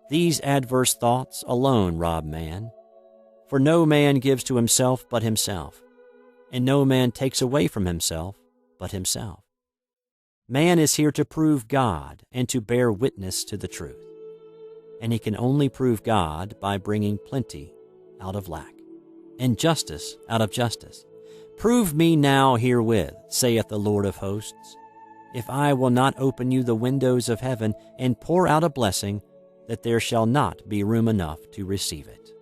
These adverse thoughts alone rob man, for no man gives to himself but himself, and no man takes away from himself but himself. Man is here to prove God and to bear witness to the truth, and he can only prove God by bringing plenty out of lack, and justice out of justice. "Prove me now herewith, saith the Lord of hosts, if I will not open you the windows of heaven and pour out a blessing, that there shall not be room enough to receive it."